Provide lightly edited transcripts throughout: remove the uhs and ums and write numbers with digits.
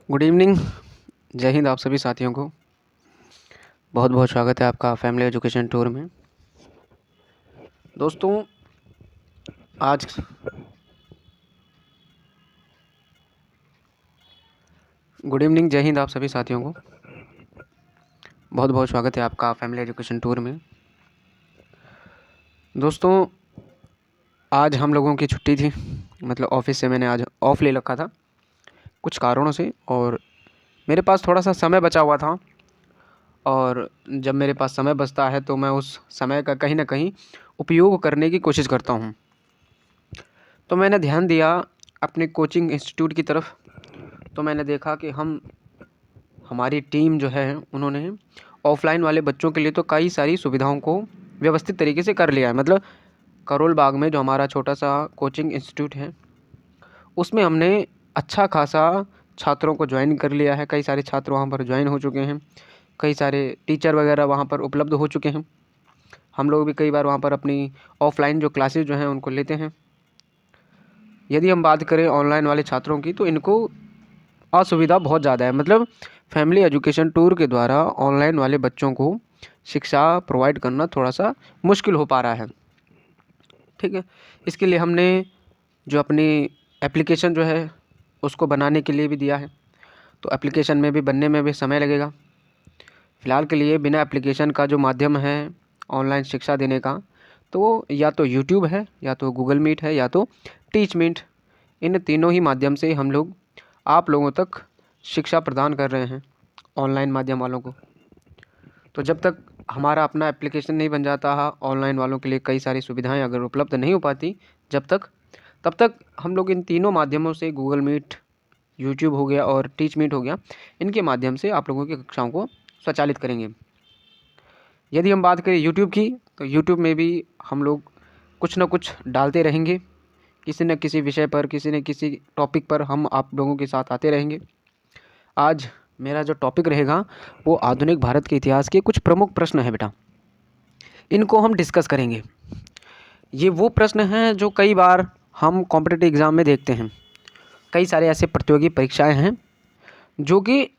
Good evening. जय हिंद आप सभी साथियों को। बहुत बहुत स्वागत है आपका फैमिली एजुकेशन टूर में। दोस्तों आज गुड इवनिंग, जय हिंद आप सभी साथियों को। बहुत बहुत स्वागत है आपका फैमिली एजुकेशन टूर में। दोस्तों आज हम लोगों की छुट्टी थी, मतलब ऑफिस से मैंने आज ऑफ ले रखा था कुछ कारणों से, और मेरे पास थोड़ा सा समय बचा हुआ था। और जब मेरे पास समय बचता है तो मैं उस समय का कहीं ना कहीं उपयोग करने की कोशिश करता हूँ। तो मैंने ध्यान दिया अपने कोचिंग इंस्टीट्यूट की तरफ। तो मैंने देखा कि हमारी टीम जो है उन्होंने ऑफ़लाइन वाले बच्चों के लिए तो कई सारी सुविधाओं को व्यवस्थित तरीके से कर लिया है। मतलब करोल बाग में जो हमारा छोटा सा कोचिंग इंस्टीट्यूट है उसमें हमने अच्छा खासा छात्रों को ज्वाइन कर लिया है। कई सारे छात्र वहाँ पर ज्वाइन हो चुके हैं, कई सारे टीचर वगैरह वहाँ पर उपलब्ध हो चुके हैं। हम लोग भी कई बार वहाँ पर अपनी ऑफ़लाइन जो क्लासेज जो हैं उनको लेते हैं। यदि हम बात करें ऑनलाइन वाले छात्रों की तो इनको असुविधा बहुत ज़्यादा है। मतलब फैमिली एजुकेशन टूर के द्वारा ऑनलाइन वाले बच्चों को शिक्षा प्रोवाइड करना थोड़ा सा मुश्किल हो पा रहा है। ठीक है, इसके लिए हमने जो अपनी एप्लीकेशन जो है उसको बनाने के लिए भी दिया है। तो एप्लीकेशन में भी बनने में भी समय लगेगा। फ़िलहाल के लिए बिना एप्लीकेशन का जो माध्यम है ऑनलाइन शिक्षा देने का, तो या तो यूट्यूब है, या तो गूगल मीट है, या तो टीच मीट। इन तीनों ही माध्यम से हम लोग आप लोगों तक शिक्षा प्रदान कर रहे हैं ऑनलाइन माध्यम वालों को। तो जब तक हमारा अपना एप्लीकेशन नहीं बन जाता है, ऑनलाइन वालों के लिए कई सारी सुविधाएं अगर उपलब्ध नहीं हो पाती तब तक हम लोग इन तीनों माध्यमों से, गूगल मीट, यूट्यूब हो गया और टीच मीट हो गया, इनके माध्यम से आप लोगों की कक्षाओं को स्वचालित करेंगे। यदि हम बात करें यूट्यूब की, तो यूट्यूब में भी हम लोग कुछ ना कुछ डालते रहेंगे। किसी न किसी विषय पर, किसी न किसी टॉपिक पर हम आप लोगों के साथ आते रहेंगे। आज मेरा जो टॉपिक रहेगा वो आधुनिक भारत के इतिहास के कुछ प्रमुख प्रश्न हैं बेटा, इनको हम डिस्कस करेंगे। ये वो प्रश्न हैं जो कई बार हम कॉम्पिटिटिव एग्ज़ाम में देखते हैं। कई सारे ऐसे प्रतियोगी परीक्षाएं हैं जो कि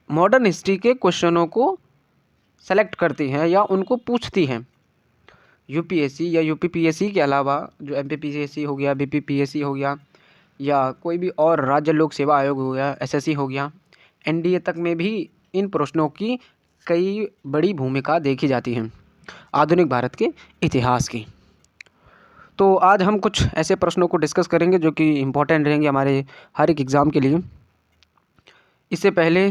मॉडर्न हिस्ट्री के क्वेश्चनों को सेलेक्ट करती हैं या उनको पूछती हैं। यूपीएससी या यूपीपीएससी के अलावा जो एमपीपीएससी हो गया, बीपीपीएससी हो गया, या कोई भी और राज्य लोक सेवा आयोग हो गया, एसएससी हो गया, एनडीए तक में भी इन प्रश्नों की कई बड़ी भूमिका देखी जाती है आधुनिक भारत के इतिहास की। तो आज हम कुछ ऐसे प्रश्नों को डिस्कस करेंगे जो कि इम्पोर्टेंट रहेंगे हमारे हर एक एग्ज़ाम के लिए। इससे पहले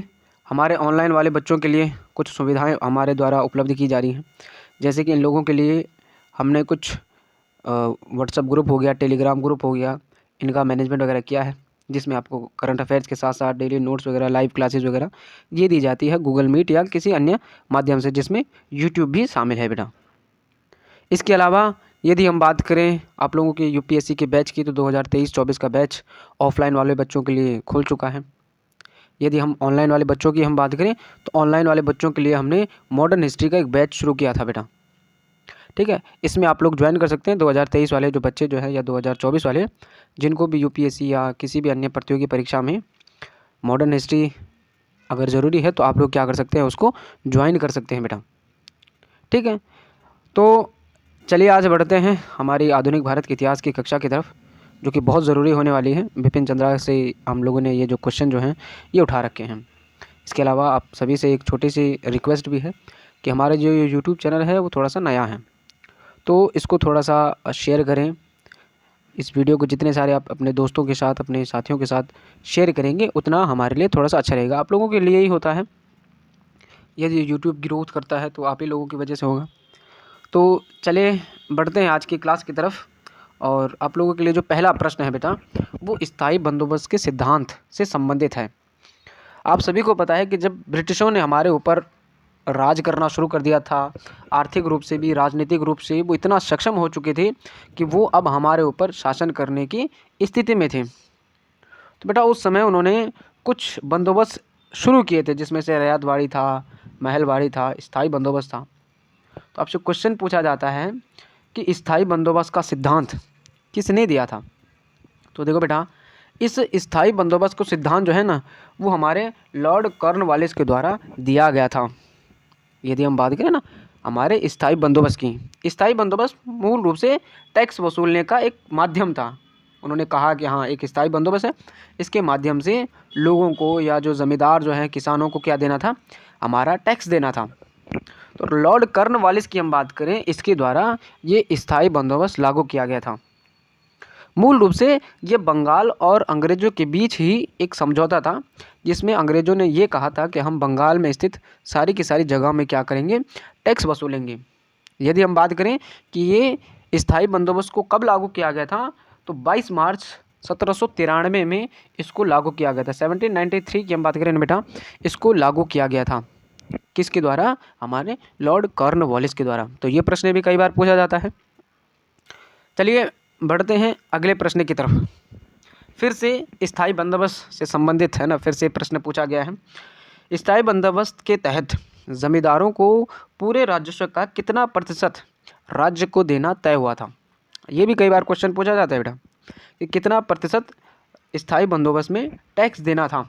हमारे ऑनलाइन वाले बच्चों के लिए कुछ सुविधाएं हमारे द्वारा उपलब्ध की जा रही हैं। जैसे कि इन लोगों के लिए हमने कुछ व्हाट्सएप ग्रुप हो गया, टेलीग्राम ग्रुप हो गया, इनका मैनेजमेंट वगैरह किया है, जिसमें आपको करंट अफेयर्स के साथ साथ डेली नोट्स वगैरह, लाइव क्लासेस वगैरह ये दी जाती है गूगल मीट या किसी अन्य माध्यम से, जिसमें यूट्यूब भी शामिल है बेटा। इसके अलावा यदि हम बात करें आप लोगों के यूपीएससी के बैच की, तो 2023-24 का बैच ऑफलाइन वाले बच्चों के लिए खुल चुका है। यदि हम ऑनलाइन वाले बच्चों की हम बात करें तो ऑनलाइन वाले बच्चों के लिए हमने मॉडर्न हिस्ट्री का एक बैच शुरू किया था बेटा। ठीक है, इसमें आप लोग ज्वाइन कर सकते हैं। 2023 वाले जो बच्चे जो है, या 2024 वाले, जिनको भी यूपीएससी या किसी भी अन्य प्रतियोगी परीक्षा में मॉडर्न हिस्ट्री अगर ज़रूरी है तो आप लोग क्या कर सकते हैं, उसको ज्वाइन कर सकते हैं बेटा। ठीक है, तो चलिए आज बढ़ते हैं हमारी आधुनिक भारत के इतिहास की कक्षा की तरफ, जो कि बहुत ज़रूरी होने वाली है। बिपिन चंद्रा से हम लोगों ने ये जो क्वेश्चन जो हैं ये उठा रखे हैं। इसके अलावा आप सभी से एक छोटी सी रिक्वेस्ट भी है कि हमारा जो यूट्यूब चैनल है वो थोड़ा सा नया है, तो इसको थोड़ा सा शेयर करें। इस वीडियो को जितने सारे आप अपने दोस्तों के साथ, अपने साथियों के साथ शेयर करेंगे उतना हमारे लिए थोड़ा सा अच्छा रहेगा। आप लोगों के लिए ही होता है। यदि यूट्यूब ग्रोथ करता है तो आप ही लोगों की वजह से होगा। तो चलिए बढ़ते हैं आज की क्लास की तरफ। और आप लोगों के लिए जो पहला प्रश्न है बेटा, वो स्थायी बंदोबस्त के सिद्धांत से संबंधित है। आप सभी को पता है कि जब ब्रिटिशों ने हमारे ऊपर राज करना शुरू कर दिया था, आर्थिक रूप से भी, राजनीतिक रूप से वो इतना सक्षम हो चुके थे कि वो अब हमारे ऊपर शासन करने की स्थिति में थे। तो बेटा उस समय उन्होंने कुछ बंदोबस्त शुरू किए थे, जिसमें से रैयतवाड़ी था, महलवाड़ी था, स्थायी बंदोबस्त था। तो आपसे क्वेश्चन पूछा जाता है कि स्थायी बंदोबस्त का सिद्धांत किसने दिया था। तो देखो बेटा, इस स्थायी बंदोबस्त को सिद्धांत जो है ना वो हमारे लॉर्ड कॉर्नवालिस के द्वारा दिया गया था। यदि हम बात करें ना हमारे स्थायी बंदोबस्त की, स्थायी बंदोबस्त मूल रूप से टैक्स वसूलने का एक माध्यम था। उन्होंने कहा कि हाँ एक स्थायी बंदोबस्त है, इसके माध्यम से लोगों को या जो ज़मींदार जो है किसानों को क्या देना था, हमारा टैक्स देना था। तो लॉर्ड कॉर्नवालिस की हम बात करें, इसके द्वारा ये स्थायी बंदोबस्त लागू किया गया था। मूल रूप से ये बंगाल और अंग्रेज़ों के बीच ही एक समझौता था, जिसमें अंग्रेज़ों ने ये कहा था कि हम बंगाल में स्थित सारी की सारी जगह में क्या करेंगे, टैक्स वसूलेंगे। यदि हम बात करें कि ये स्थायी बंदोबस्त को कब लागू किया गया था, तो 22 मार्च 1793 में इसको लागू किया गया था। 1793 की हम बात करें ना बेटा, इसको लागू किया गया था। किसके द्वारा, हमारे लॉर्ड कॉर्नवालिस के द्वारा। तो ये प्रश्न भी कई बार पूछा जाता है। चलिए बढ़ते हैं अगले प्रश्न की तरफ। फिर से स्थायी बंदोबस्त से संबंधित है ना, फिर से प्रश्न पूछा गया है। स्थायी बंदोबस्त के तहत जमींदारों को पूरे राजस्व का कितना प्रतिशत राज्य को देना तय हुआ था। ये भी कई बार क्वेश्चन पूछा जाता है बेटा कि कितना प्रतिशत स्थायी बंदोबस्त में टैक्स देना था।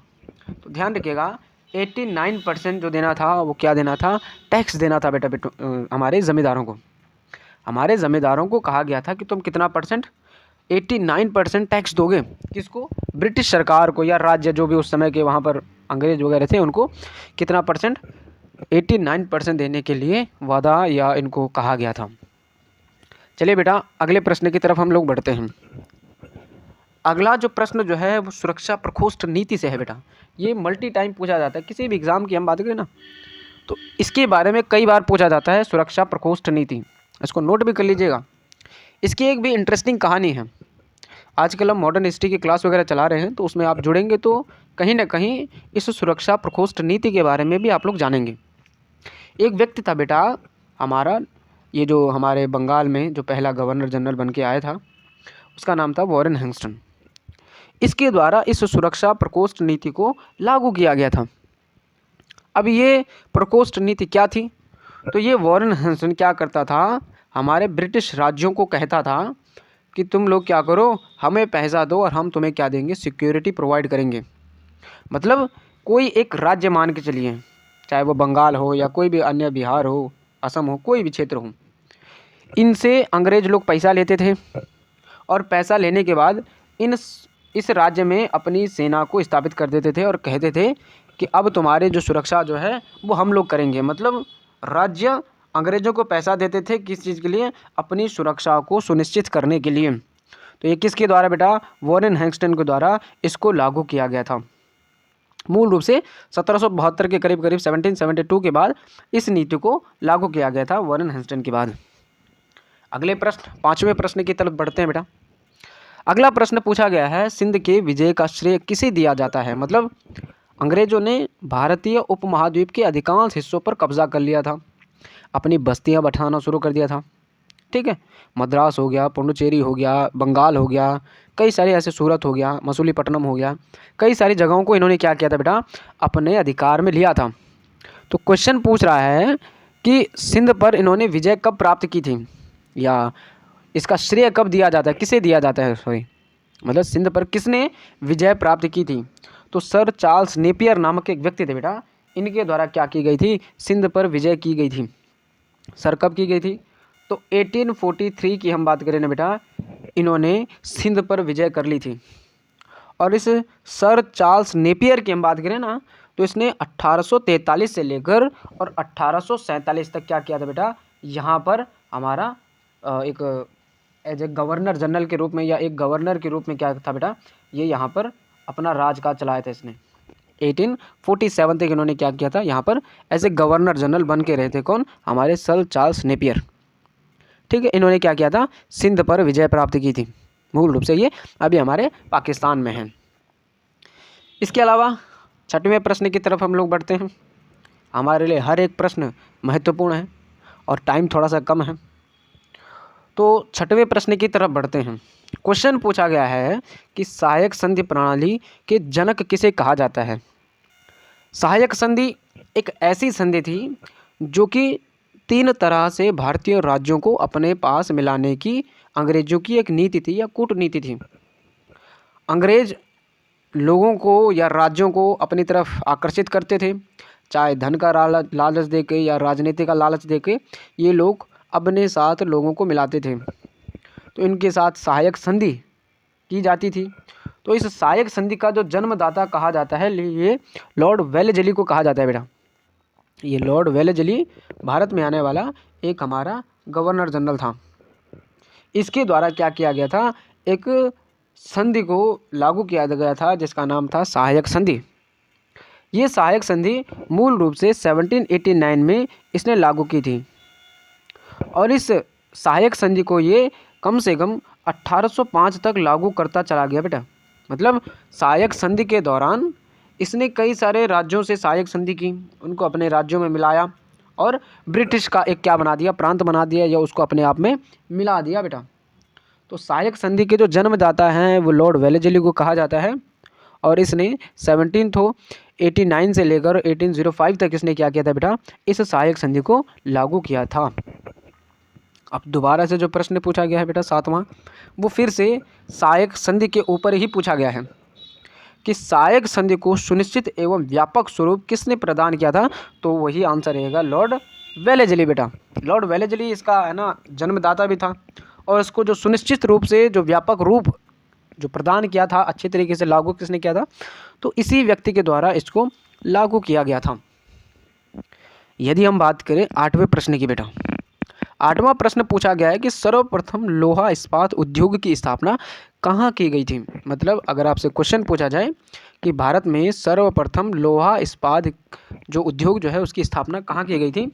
तो ध्यान रखिएगा 89% जो देना था वो क्या देना था, टैक्स देना था बेटा हमारे ज़मींदारों को। हमारे ज़मींदारों को कहा गया था कि तुम कितना परसेंट, 89% टैक्स दोगे। किसको, ब्रिटिश सरकार को या राज्य जो भी उस समय के वहाँ पर अंग्रेज वगैरह थे उनको कितना परसेंट, 89% देने के लिए वादा या इनको कहा गया था। चलिए बेटा अगले प्रश्न की तरफ हम लोग बढ़ते हैं। अगला जो प्रश्न जो है वो सुरक्षा प्रकोष्ठ नीति से है बेटा। ये मल्टी टाइम पूछा जाता है, किसी भी एग्ज़ाम की हम बात करें ना तो इसके बारे में कई बार पूछा जाता है, सुरक्षा प्रकोष्ठ नीति। इसको नोट भी कर लीजिएगा। इसकी एक भी इंटरेस्टिंग कहानी है। आजकल हम मॉडर्न हिस्ट्री की क्लास वगैरह चला रहे हैं, तो उसमें आप जुड़ेंगे तो कहीं ना कहीं इस सुरक्षा प्रकोष्ठ नीति के बारे में भी आप लोग जानेंगे। एक व्यक्ति था बेटा हमारा, ये जो हमारे बंगाल में जो पहला गवर्नर जनरल बन के आया था, उसका नाम था वॉरेन हेस्टिंग्स। इसके द्वारा इस सुरक्षा प्रकोष्ठ नीति को लागू किया गया था। अब ये प्रकोष्ठ नीति क्या थी, तो ये वॉरेन हेस्टिंग्स क्या करता था, हमारे ब्रिटिश राज्यों को कहता था कि तुम लोग क्या करो, हमें पैसा दो और हम तुम्हें क्या देंगे, सिक्योरिटी प्रोवाइड करेंगे। मतलब कोई एक राज्य मान के चलिए, चाहे वो बंगाल हो या कोई भी अन्य, बिहार हो, असम हो, कोई भी क्षेत्र हो, इनसे अंग्रेज लोग पैसा लेते थे और पैसा लेने के बाद इस राज्य में अपनी सेना को स्थापित कर देते थे और कहते थे कि अब तुम्हारे जो सुरक्षा जो है वो हम लोग करेंगे। मतलब राज्य अंग्रेज़ों को पैसा देते थे किस चीज़ के लिए, अपनी सुरक्षा को सुनिश्चित करने के लिए। तो ये किसके द्वारा बेटा, वॉरेन हेस्टिंग्स के द्वारा इसको लागू किया गया था। मूल रूप से 1772 के करीब 1772 के बाद इस नीति को लागू किया गया था वॉरेन हेस्टिंग्स के बाद। अगले प्रश्न, पाँचवें प्रश्न की तरफ बढ़ते हैं बेटा। अगला प्रश्न पूछा गया है, सिंध के विजय का श्रेय किसे दिया जाता है। मतलब अंग्रेज़ों ने भारतीय उपमहाद्वीप के अधिकांश हिस्सों पर कब्जा कर लिया था, अपनी बस्तियां बैठाना शुरू कर दिया था। ठीक है, मद्रास हो गया, पुडुचेरी हो गया, बंगाल हो गया, कई सारे ऐसे, सूरत हो गया, मसूलीपट्टनम हो गया, कई सारी जगहों को इन्होंने क्या किया था बेटा, अपने अधिकार में लिया था। तो क्वेश्चन पूछ रहा है कि सिंध पर इन्होंने विजय कब प्राप्त की थी, या इसका श्रेय कब दिया जाता है, किसे दिया जाता है, सॉरी मतलब सिंध पर किसने विजय प्राप्त की थी। तो सर चार्ल्स नेपियर नामक एक व्यक्ति थे बेटा, इनके द्वारा क्या की गई थी, सिंध पर विजय की गई थी। सर कब की गई थी, तो 1843 की हम बात करें ना बेटा, इन्होंने सिंध पर विजय कर ली थी। और इस सर चार्ल्स नेपियर की हम बात करें ना, तो इसने 1843 से लेकर और 1847 तक क्या किया था बेटा, यहाँ पर हमारा एक एज ए गवर्नर जनरल के रूप में या एक गवर्नर के रूप में क्या था बेटा, ये यहाँ पर अपना राजकाज चलाया था इसने। 1847 तक इन्होंने क्या किया था, यहाँ पर एज ए गवर्नर जनरल बन के रहे थे। कौन, हमारे सर चार्ल्स नेपियर। ठीक है, इन्होंने क्या किया था, सिंध पर विजय प्राप्त की थी। मूल रूप से ये अभी हमारे पाकिस्तान में है। इसके अलावा छठवें प्रश्न की तरफ हम लोग बढ़ते हैं। हमारे लिए हर एक प्रश्न महत्वपूर्ण है और टाइम थोड़ा सा कम है, तो छठवें प्रश्न की तरफ बढ़ते हैं। क्वेश्चन पूछा गया है कि सहायक संधि प्रणाली के जनक किसे कहा जाता है। सहायक संधि एक ऐसी संधि थी जो कि 3 तरह से भारतीय राज्यों को अपने पास मिलाने की अंग्रेजों की एक नीति थी या कूटनीति थी। अंग्रेज लोगों को या राज्यों को अपनी तरफ आकर्षित करते थे, चाहे धन का लालच दे के या राजनीति का लालच दे के ये लोग अपने साथ लोगों को मिलाते थे। तो इनके साथ सहायक संधि की जाती थी। तो इस सहायक संधि का जो जन्मदाता कहा जाता है ये लॉर्ड वेलेस्ली को कहा जाता है बेटा। ये लॉर्ड वेलेस्ली भारत में आने वाला एक हमारा गवर्नर जनरल था। इसके द्वारा क्या किया गया था, एक संधि को लागू किया गया था जिसका नाम था सहायक संधि। ये सहायक संधि मूल रूप से 1789 में इसने लागू की थी और इस सहायक संधि को ये कम से कम 1805 तक लागू करता चला गया बेटा। मतलब सहायक संधि के दौरान इसने कई सारे राज्यों से सहायक संधि की, उनको अपने राज्यों में मिलाया और ब्रिटिश का एक क्या बना दिया, प्रांत बना दिया या उसको अपने आप में मिला दिया बेटा। तो सहायक संधि के जो जन्मदाता हैं वो लॉर्ड वेलेस्ली को कहा जाता है और इसने 1789 से लेकर 1805 तक इसने क्या किया था बेटा, इस सहायक संधि को लागू किया था। अब दोबारा से जो प्रश्न पूछा गया है बेटा 7वां, वो फिर से सहायक संधि के ऊपर ही पूछा गया है कि सहायक संधि को सुनिश्चित एवं व्यापक स्वरूप किसने प्रदान किया था। तो वही आंसर रहेगा लॉर्ड वेलेस्ली बेटा। लॉर्ड वेलेस्ली इसका है ना जन्मदाता भी था और इसको जो सुनिश्चित रूप से जो व्यापक रूप जो प्रदान किया था, अच्छे तरीके से लागू किसने किया था, तो इसी व्यक्ति के द्वारा इसको लागू किया गया था। यदि हम बात करें 8वें प्रश्न की बेटा, 8वां प्रश्न पूछा गया है कि सर्वप्रथम लोहा इस्पात उद्योग की स्थापना कहाँ की गई थी। मतलब अगर आपसे क्वेश्चन पूछा जाए कि भारत में सर्वप्रथम लोहा इस्पात जो उद्योग जो है उसकी स्थापना कहाँ की गई थी,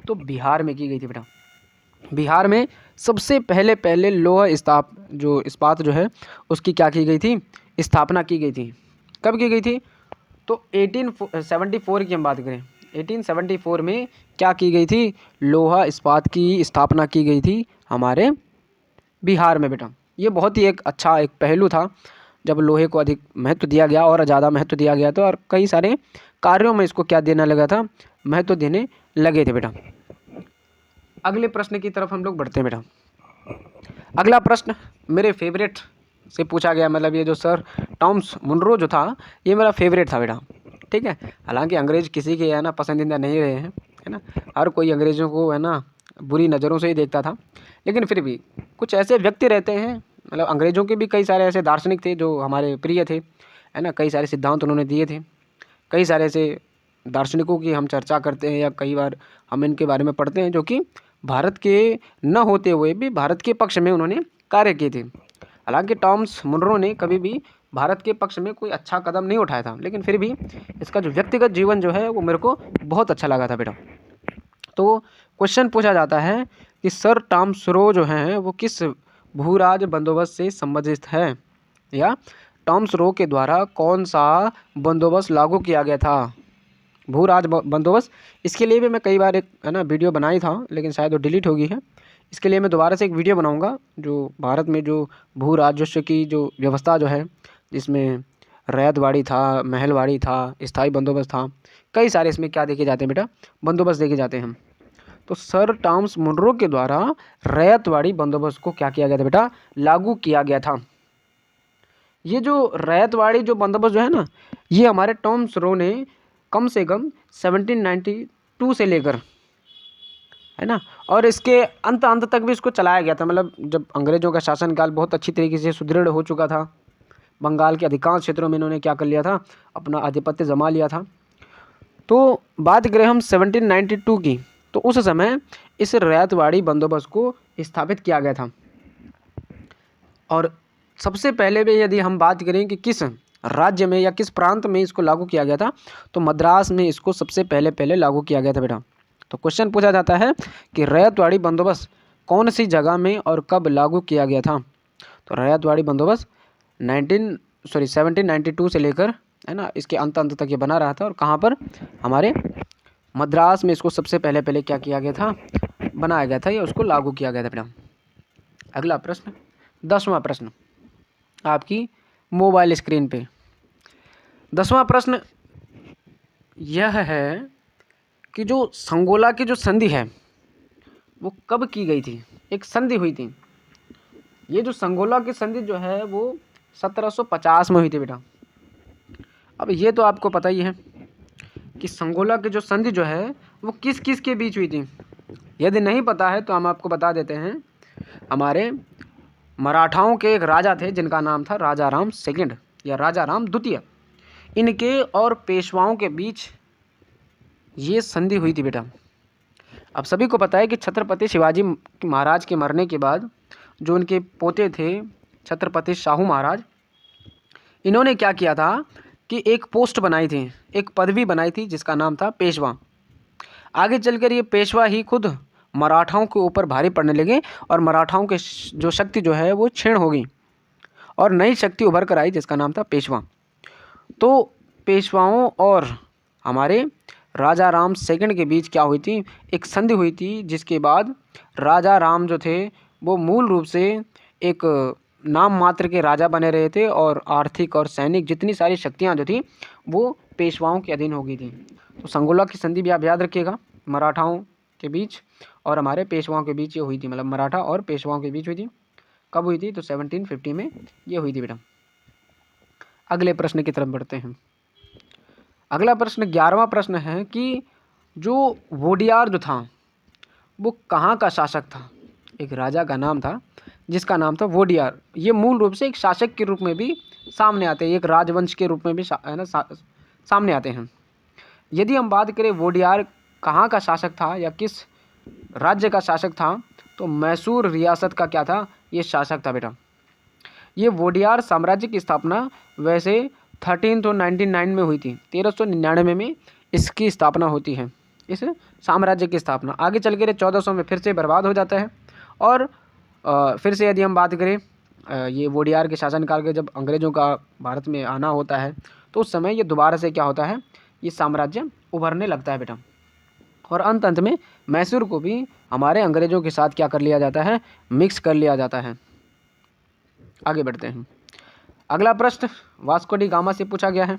तो बिहार में की गई थी बेटा। बिहार में सबसे पहले लोहा इस्पात जो है उसकी क्या की गई थी, स्थापना की गई थी। कब की गई थी, तो 1874 की हम बात करें, 1874 में क्या की गई थी, लोहा इस्पात की स्थापना की गई थी हमारे बिहार में बेटा। ये बहुत ही एक अच्छा एक पहलू था जब लोहे को अधिक महत्व दिया गया और ज़्यादा महत्व दिया गया था और कई सारे कार्यों में इसको क्या देने लगा था, महत्व देने लगे थे बेटा। अगले प्रश्न की तरफ हम लोग बढ़ते हैं बेटा। अगला प्रश्न मेरे फेवरेट से पूछा गया, मतलब ये जो सर टॉमस मुनरो जो था ये मेरा फेवरेट था बेटा। ठीक है, हालांकि अंग्रेज किसी के है ना पसंदीदा नहीं रहे हैं, है ना, हर कोई अंग्रेज़ों को है ना बुरी नज़रों से ही देखता था, लेकिन फिर भी कुछ ऐसे व्यक्ति रहते हैं, मतलब अंग्रेज़ों के भी कई सारे ऐसे दार्शनिक थे जो हमारे प्रिय थे, है ना, कई सारे सिद्धांत उन्होंने दिए थे। कई सारे ऐसे दार्शनिकों की हम चर्चा करते हैं या कई बार हम इनके बारे में पढ़ते हैं जो कि भारत के न होते हुए भी भारत के पक्ष में उन्होंने कार्य किए थे। हालांकि टॉमस मुनरो ने कभी भी भारत के पक्ष में कोई अच्छा कदम नहीं उठाया था, लेकिन फिर भी इसका जो व्यक्तिगत जीवन जो है वो मेरे को बहुत अच्छा लगा था बेटा। तो क्वेश्चन पूछा जाता है कि सर टॉमस मुनरो जो हैं वो किस भूराज बंदोबस्त से संबंधित है, या टॉमस मुनरो के द्वारा कौन सा बंदोबस्त लागू किया गया था, भूराज बंदोबस्त। इसके लिए भी मैं कई बार एक है ना वीडियो बनाई था, लेकिन शायद वो डिलीट हो गई है। इसके लिए मैं दोबारा से एक वीडियो बनाऊंगा जो भारत में जो भू राजस्व की जो व्यवस्था जो है, जिसमें रैयतवाड़ी था, महलवाड़ी था, स्थायी बंदोबस्त था, कई सारे इसमें क्या देखे जाते हैं बेटा, बंदोबस्त देखे जाते हैं। तो सर टॉमस मुनरो के द्वारा रैयतवाड़ी बंदोबस्त को क्या किया गया था बेटा, लागू किया गया था। ये जो रैयतवाड़ी जो बंदोबस्त जो है ना, ये हमारे टॉमस मुनरो ने कम से कम 1792 से लेकर, है ना, और इसके अंत तक भी इसको चलाया गया था। मतलब जब अंग्रेज़ों का शासनकाल बहुत अच्छी तरीके से सुदृढ़ हो चुका था, बंगाल के अधिकांश क्षेत्रों में इन्होंने क्या कर लिया था, अपना आधिपत्य जमा लिया था। तो बात करें हम 1792 की, तो उस समय इस रैयतवाड़ी बंदोबस्त को स्थापित किया गया था। और सबसे पहले भी यदि हम बात करें कि किस राज्य में या किस प्रांत में इसको लागू किया गया था, तो मद्रास में इसको सबसे पहले लागू किया गया था बेटा। तो क्वेश्चन पूछा जाता है कि रैयतवाड़ी बंदोबस्त कौन सी जगह में और कब लागू किया गया था। तो रैयतवाड़ी बंदोबस्त 1792 से लेकर, है ना, इसके अंत तक ये बना रहा था, और कहाँ पर, हमारे मद्रास में इसको सबसे पहले क्या किया गया था, बनाया गया था या उसको लागू किया गया था बेटा। अगला प्रश्न 10वां प्रश्न आपकी मोबाइल स्क्रीन पे। 10वां प्रश्न यह है कि जो संगोला की जो संधि है वो कब की गई थी। एक संधि हुई थी, ये जो संगोला की संधि जो है वो 1750 में हुई थी बेटा। अब ये तो आपको पता ही है कि संगोला की जो संधि जो है वो किस किस के बीच हुई थी। यदि नहीं पता है तो हम आपको बता देते हैं। हमारे मराठाओं के एक राजा थे जिनका नाम था राजा राम सेकंड या राजा राम द्वितीय, इनके और पेशवाओं के बीच ये संधि हुई थी बेटा। अब सभी को पता है कि छत्रपति शिवाजी महाराज के मरने के बाद जो उनके पोते थे छत्रपति शाहू महाराज, इन्होंने क्या किया था कि एक पोस्ट बनाई थी, एक पदवी बनाई थी जिसका नाम था पेशवा। आगे चलकर ये पेशवा ही खुद मराठाओं के ऊपर भारी पड़ने लगे और मराठाओं के जो शक्ति जो है वो क्षीण हो गई और नई शक्ति उभर कर आई जिसका नाम था पेशवा। तो पेशवाओं और हमारे राजा राम सेकंड के बीच क्या हुई थी, एक संधि हुई थी, जिसके बाद राजा राम जो थे वो मूल रूप से एक नाम मात्र के राजा बने रहे थे और आर्थिक और सैनिक जितनी सारी शक्तियां जो थी वो पेशवाओं के अधीन हो गई थी। तो संगोला की संधि भी आप याद रखिएगा, मराठाओं के बीच और हमारे पेशवाओं के बीच ये हुई थी, मतलब मराठा और पेशवाओं के बीच हुई थी। कब हुई थी? तो 1750 में ये हुई थी बेटा। अगले प्रश्न की तरफ बढ़ते हैं। अगला प्रश्न 11वां प्रश्न है कि जो वोडियार जो था वो कहाँ का शासक था। एक राजा का नाम था जिसका नाम था वोडियार। ये मूल रूप से एक शासक के रूप में भी सामने आते हैं, एक राजवंश के रूप में भी है ना सामने आते हैं। यदि हम बात करें वोडियार कहाँ का शासक था या किस राज्य का शासक था, तो मैसूर रियासत का क्या था, ये शासक था बेटा। ये वोडियार साम्राज्य की स्थापना वैसे 1399 में हुई थी। 1399 में इसकी स्थापना होती है, इस साम्राज्य की स्थापना। आगे चल कर 1400 में फिर से बर्बाद हो जाता है। और फिर से यदि हम बात करें ये वोडियार के शासनकाल के जब अंग्रेज़ों का भारत में आना होता है तो उस समय ये दोबारा से क्या होता है, ये साम्राज्य उभरने लगता है बेटा। और अंत में मैसूर को भी हमारे अंग्रेज़ों के साथ क्या कर लिया जाता है, मिक्स कर लिया जाता है। आगे बढ़ते हैं। अगला प्रश्न वास्को डी गामा से पूछा गया है,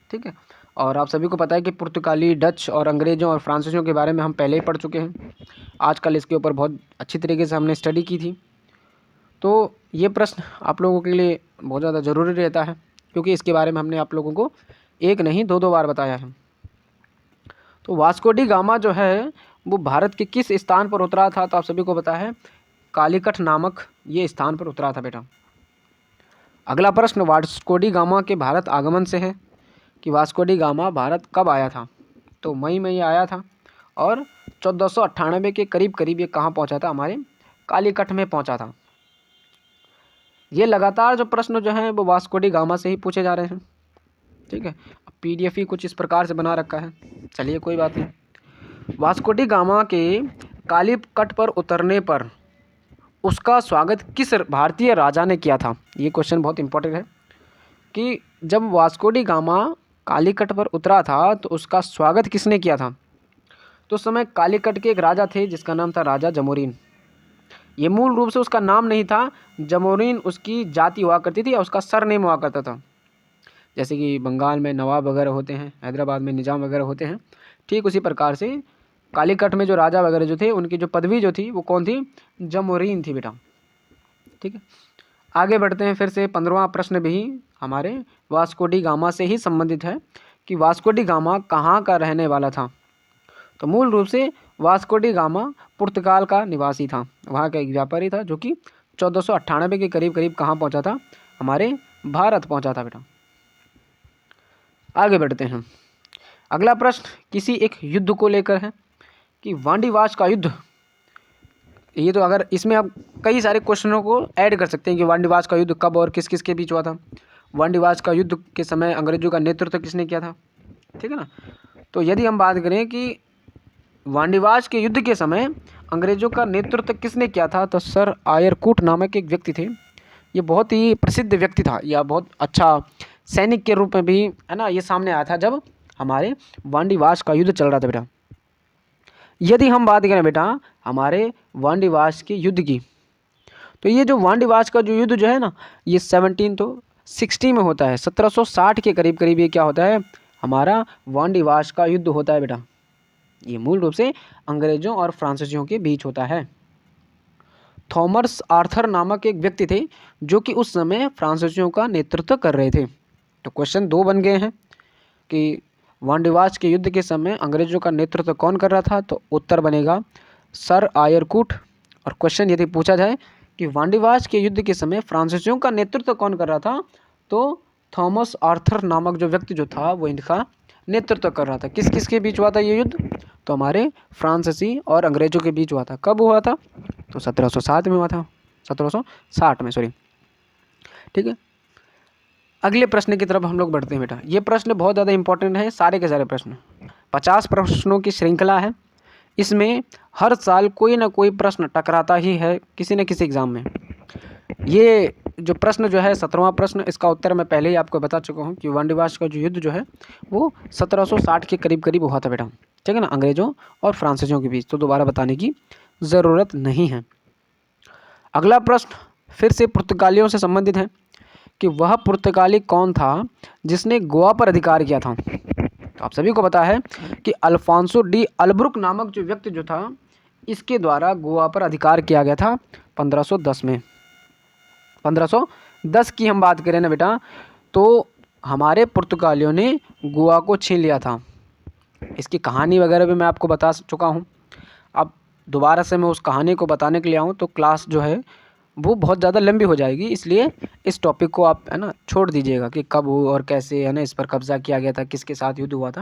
ठीक है। और आप सभी को पता है कि पुर्तगाली, डच और अंग्रेज़ों और फ्रांसीसियों के बारे में हम पहले ही पढ़ चुके हैं। आजकल इसके ऊपर बहुत अच्छी तरीके से हमने स्टडी की थी। तो ये प्रश्न आप लोगों के लिए बहुत ज़्यादा ज़रूरी रहता है क्योंकि इसके बारे में हमने आप लोगों को एक नहीं दो बार बताया है। तो वास्को डी गामा जो है वो भारत के किस स्थान पर उतरा था, तो आप सभी को पता है कालीकट नामक ये स्थान पर उतरा था बेटा। अगला प्रश्न वास्को डी गामा के भारत आगमन से है कि वास्को डी गामा भारत कब आया था। तो मई में ये आया था और 1498 के करीब ये कहाँ पहुँचा था, हमारे कालीकट में पहुँचा था। ये लगातार जो प्रश्न जो हैं वो वास्को डी गामा से ही पूछे जा रहे हैं, ठीक है। अब PDF ही कुछ इस प्रकार से बना रखा है, चलिए कोई बात नहीं। वास्को डी गामा के कालीकट पर उतरने पर उसका स्वागत किस भारतीय राजा ने किया था। ये क्वेश्चन बहुत इंपॉर्टेंट है कि जब वास्को डी गामा कालीकट पर उतरा था तो उसका स्वागत किसने किया था। तो उस समय कालीकट के एक राजा थे जिसका नाम था राजा जमोरीन। ये मूल रूप से उसका नाम नहीं था, जमोरीन उसकी जाति हुआ करती थी और उसका सरनेम हुआ करता था। जैसे कि बंगाल में नवाब वगैरह होते हैं, हैदराबाद में निजाम वगैरह होते हैं, ठीक उसी प्रकार से कालीकट में जो राजा वगैरह जो थे उनकी जो पदवी जो थी वो कौन थी, जमोरीन थी बेटा, ठीक है। आगे बढ़ते हैं। फिर से 15वां प्रश्न भी हमारे वास्को डी गामा से ही संबंधित है कि वास्को डी गामा कहाँ का रहने वाला था। तो मूल रूप से वास्को डी गामा पुर्तगाल का निवासी था, वहाँ का एक व्यापारी था जो कि 1498 के करीब कहाँ पहुँचा था, हमारे भारत पहुँचा था बेटा। आगे बढ़ते हैं। अगला प्रश्न किसी एक युद्ध को लेकर है कि वांडीवाश का युद्ध। ये तो अगर इसमें आप कई सारे क्वेश्चनों को ऐड कर सकते हैं कि वांडीवाश का युद्ध कब और किस किस के बीच हुआ था, वांडीवाश का युद्ध के समय अंग्रेजों का नेतृत्व किसने किया था, ठीक है ना। तो यदि हम बात करें कि वांडीवाश के युद्ध के समय अंग्रेजों का नेतृत्व किसने किया था, तो सर आयरकूट नामक एक व्यक्ति थे। ये बहुत ही प्रसिद्ध व्यक्ति था, या बहुत अच्छा सैनिक के रूप में भी है ना ये सामने आया था जब हमारे वांडीवाश का युद्ध चल रहा था बेटा। यदि हम बात करें बेटा हमारे वांडीवाश के युद्ध की, तो ये जो वांडीवाश का जो युद्ध जो है ना ये 1760 में होता है। 1760 के करीब ये क्या होता है, हमारा वांडीवाश का युद्ध होता है बेटा। ये मूल रूप से अंग्रेजों और फ्रांसीसियों के बीच होता है। थॉमस आर्थर नामक एक व्यक्ति थे जो कि उस समय फ्रांसीसियों का नेतृत्व कर रहे थे। तो क्वेश्चन 2 बन गए हैं कि वांडीवाश के युद्ध के समय अंग्रेजों का नेतृत्व कौन कर रहा था, तो उत्तर बनेगा सर आयरकूट। और क्वेश्चन यदि पूछा जाए कि वांडीवाश के युद्ध के समय फ्रांसीसियों का नेतृत्व कौन कर रहा था, तो थॉमस आर्थर नामक जो व्यक्ति जो था वो इनका नेतृत्व कर रहा था। किस किस के बीच हुआ था ये युद्ध, तो हमारे फ्रांसीसी और अंग्रेजों के बीच हुआ था। कब हुआ था, तो 1707 में हुआ था, 1760 में, सॉरी। ठीक है, अगले प्रश्न की तरफ हम लोग बढ़ते हैं बेटा। ये प्रश्न बहुत ज़्यादा इंपॉर्टेंट है, सारे के सारे प्रश्न 50 प्रश्नों की श्रृंखला है। इसमें हर साल कोई ना कोई प्रश्न टकराता ही है किसी न किसी एग्ज़ाम में। ये जो प्रश्न जो है 17वां प्रश्न, इसका उत्तर मैं पहले ही आपको बता चुका हूँ कि वांडीवाश का जो युद्ध जो है वो 1760 के करीब करीब हुआ था बेटा। ठीक है ना, अंग्रेज़ों और फ्रांसीसियों के बीच, तो दोबारा बताने की ज़रूरत नहीं है। अगला प्रश्न फिर से पुर्तगालियों से संबंधित है कि वह पुर्तगाली कौन था जिसने गोवा पर अधिकार किया था। तो आप सभी को पता है कि अल्फांसो डी अल्ब्रुक नामक जो व्यक्ति जो था, इसके द्वारा गोवा पर अधिकार किया गया था 1510 में। 1510 की हम बात करें ना बेटा, तो हमारे पुर्तगालियों ने गोवा को छीन लिया था। इसकी कहानी वगैरह भी मैं आपको बता चुका हूँ। अब दोबारा से मैं उस कहानी को बताने के लिए आऊँ तो क्लास जो है वो बहुत ज़्यादा लंबी हो जाएगी, इसलिए इस टॉपिक को आप है ना छोड़ दीजिएगा कि कब हो और कैसे है ना इस पर कब्जा किया गया था, किसके साथ युद्ध हुआ था।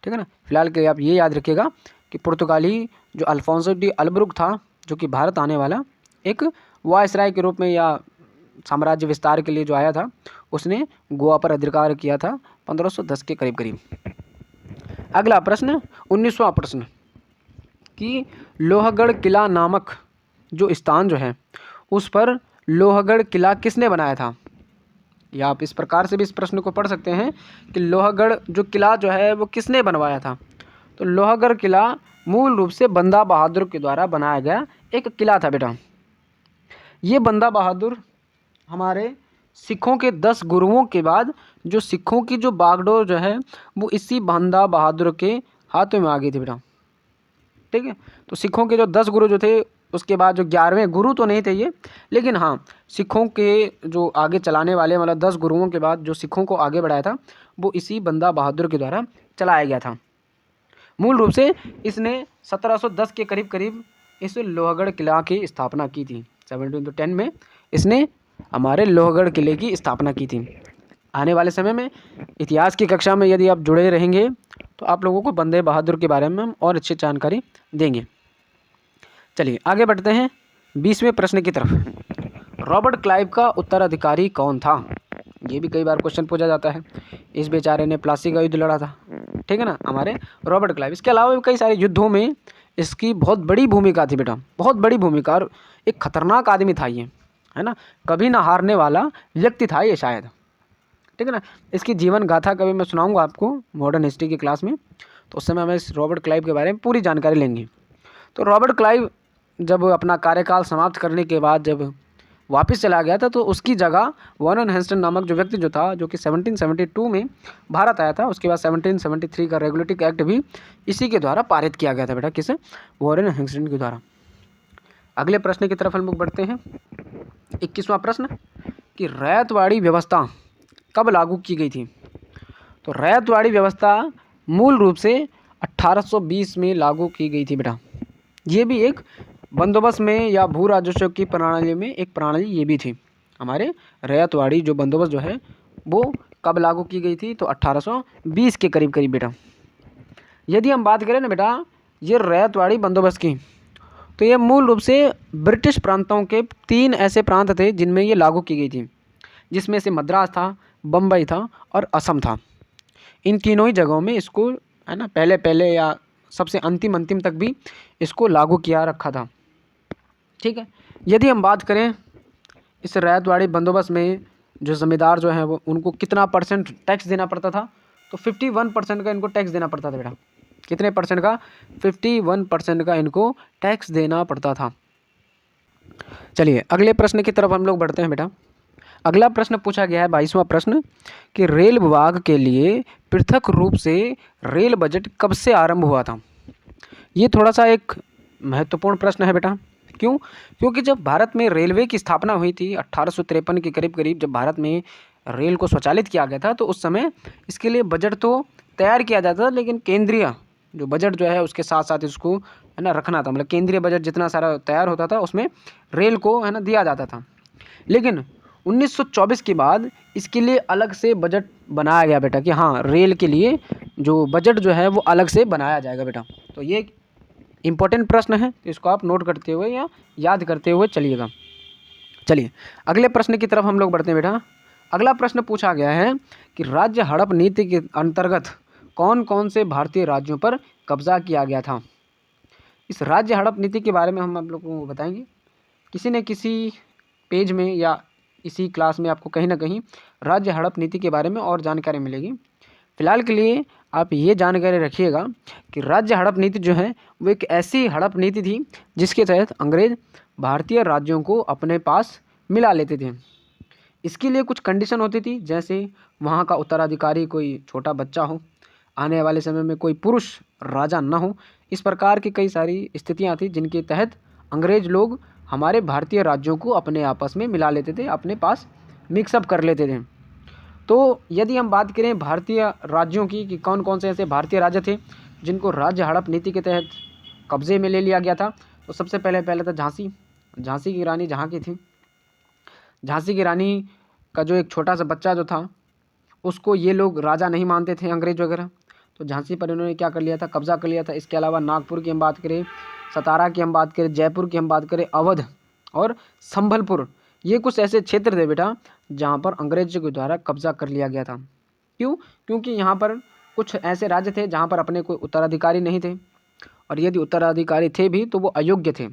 ठीक है ना, फिलहाल के लिए आप ये याद रखिएगा कि पुर्तगाली जो अल्फांसो डी अल्ब्रुक था, जो कि भारत आने वाला एक वायसराय के रूप में या साम्राज्य विस्तार के लिए जो आया था, उसने गोवा पर अधिकार किया था 1510 के करीब करीब। अगला प्रश्न 19वां प्रश्न कि लोहगढ़ किला नामक जो स्थान जो है उस पर लोहगढ़ किला किसने बनाया था। या आप इस प्रकार से भी इस प्रश्न को पढ़ सकते हैं कि लोहगढ़ जो किला जो है वो किसने बनवाया था। तो लोहगढ़ किला मूल रूप से बंदा बहादुर के द्वारा बनाया गया एक किला था बेटा। ये बंदा बहादुर हमारे सिखों के 10 गुरुओं के बाद जो सिखों की जो बागडोर जो है वो इसी बंदा बहादुर के हाथों में आ गई थी बेटा। ठीक है, तो सिखों के जो 10 गुरु जो थे, उसके बाद जो 11वें गुरु तो नहीं थे ये, लेकिन हाँ सिखों के जो आगे चलाने वाले मतलब 10 गुरुओं के बाद जो सिखों को आगे बढ़ाया था वो इसी बंदा बहादुर के द्वारा चलाया गया था। मूल रूप से इसने 1710 के करीब करीब इस लोहगढ़ किला की स्थापना की थी। 1710 में इसने हमारे लोहगढ़ किले की स्थापना की थी। आने वाले समय में इतिहास की कक्षा में यदि आप जुड़े रहेंगे तो आप लोगों को बंदे बहादुर के बारे में हम और अच्छी जानकारी देंगे। चलिए आगे बढ़ते हैं 20वें प्रश्न की तरफ। रॉबर्ट क्लाइव का उत्तराधिकारी कौन था। ये भी कई बार क्वेश्चन पूछा जाता है। इस बेचारे ने प्लासी का युद्ध लड़ा था। ठीक है ना, हमारे रॉबर्ट क्लाइव। इसके अलावा भी कई सारे युद्धों में इसकी बहुत बड़ी भूमिका थी बेटा, बहुत बड़ी भूमिका। और एक खतरनाक आदमी था ये, है ना, कभी ना हारने वाला व्यक्ति था ये शायद। ठीक है ना, इसकी जीवन गाथा कभी मैं सुनाऊंगा आपको मॉडर्न हिस्ट्री की क्लास में, तो उस समय हमें इस रॉबर्ट क्लाइव के बारे में पूरी जानकारी लेंगे। तो रॉबर्ट क्लाइव जब अपना कार्यकाल समाप्त करने के बाद जब वापस चला गया था, तो उसकी जगह वॉरेन हेस्टिंग्स नामक जो व्यक्ति जो था, जो कि 1772 में भारत आया था। उसके बाद 1773 का रेगुलेटिंग एक्ट भी इसी के द्वारा पारित किया गया था बेटा, किसे, वॉरेन हेस्टिंग्स के द्वारा। अगले प्रश्न की तरफ हम लोग बढ़ते हैं। 21वां प्रश्न कि रैयतवाड़ी व्यवस्था कब लागू की गई थी। तो रैयतवाड़ी व्यवस्था मूल रूप से 1820 में लागू की गई थी बेटा। ये भी एक बंदोबस्त में या भू राजस्व की प्रणाली में एक प्रणाली ये भी थी। हमारे रैयतवाड़ी जो बंदोबस्त जो है वो कब लागू की गई थी, तो 1820 के करीब करीब बेटा। यदि हम बात करें ना बेटा ये रैयतवाड़ी बंदोबस्त की, तो ये मूल रूप से ब्रिटिश प्रांतों के 3 ऐसे प्रांत थे जिनमें ये लागू की गई थी, जिसमें से मद्रास था, बम्बई था और असम था। इन तीनों ही जगहों में इसको है ना पहले या सबसे अंतिम तक भी इसको लागू किया रखा था। ठीक है, यदि हम बात करें इस रैयतवाड़ी बंदोबस्त में जो ज़मींदार जो हैं वो उनको कितना % टैक्स देना पड़ता था, तो 51% का इनको टैक्स देना पड़ता था बेटा। कितने % का, 51% का इनको टैक्स देना पड़ता था। चलिए अगले प्रश्न की तरफ हम लोग बढ़ते हैं बेटा। अगला प्रश्न पूछा गया है 22वां प्रश्न कि रेल विभाग के लिए पृथक रूप से रेल बजट कब से आरंभ हुआ था। ये थोड़ा सा एक महत्वपूर्ण प्रश्न है बेटा। क्यों, क्योंकि जब भारत में रेलवे की स्थापना हुई थी 1853 के करीब करीब, जब भारत में रेल को स्वचालित किया गया था, तो उस समय इसके लिए बजट तो तैयार किया जाता था, लेकिन केंद्रीय जो बजट जो है उसके साथ साथ इसको है ना रखना था। मतलब केंद्रीय बजट जितना सारा तैयार होता था उसमें रेल को है ना दिया जाता था। लेकिन 1924 के बाद इसके लिए अलग से बजट बनाया गया बेटा, कि हाँ रेल के लिए जो बजट जो है वो अलग से बनाया जाएगा बेटा। तो ये इम्पोर्टेंट प्रश्न है, इसको आप नोट करते हुए या याद करते हुए चलिएगा। चलिए अगले प्रश्न की तरफ हम लोग बढ़ते हैं बेटा। अगला प्रश्न पूछा गया है कि राज्य हड़प नीति के अंतर्गत कौन कौन से भारतीय राज्यों पर कब्जा किया गया था। इस राज्य हड़प नीति के बारे में हम आप लोगों को बताएंगे। किसी न किसी पेज में या इसी क्लास में आपको कहीं ना कहीं राज्य हड़प नीति के बारे में और जानकारी मिलेगी। फिलहाल के लिए आप ये जानकारी रखिएगा कि राज्य हड़प नीति जो है वो एक ऐसी हड़प नीति थी जिसके तहत अंग्रेज भारतीय राज्यों को अपने पास मिला लेते थे। इसके लिए कुछ कंडीशन होती थी, जैसे वहाँ का उत्तराधिकारी कोई छोटा बच्चा हो, आने वाले समय में कोई पुरुष राजा न हो। इस प्रकार की कई सारी स्थितियाँ थी जिनके तहत अंग्रेज लोग हमारे भारतीय राज्यों को अपने आपस में मिला लेते थे, अपने पास मिक्सअप कर लेते थे। तो यदि हम बात करें भारतीय राज्यों की कि कौन कौन से ऐसे भारतीय राज्य थे जिनको राज्य हड़प नीति के तहत कब्जे में ले लिया गया था, तो सबसे पहले था झांसी। झांसी की रानी जहाँ की थी, झांसी की रानी का जो एक छोटा सा बच्चा जो था उसको ये लोग राजा नहीं मानते थे अंग्रेज वगैरह, तो झांसी पर इन्होंने क्या कर लिया था, कब्जा कर लिया था। इसके अलावा नागपुर की हम बात करें, सतारा की हम बात करें, जयपुर की हम बात करें, अवध और संभलपुर, ये कुछ ऐसे क्षेत्र थे बेटा जहाँ पर अंग्रेजों के द्वारा कब्जा कर लिया गया था। क्यों? क्योंकि यहाँ पर कुछ ऐसे राज्य थे जहाँ पर अपने कोई उत्तराधिकारी नहीं थे, और यदि उत्तराधिकारी थे भी तो वो अयोग्य थे।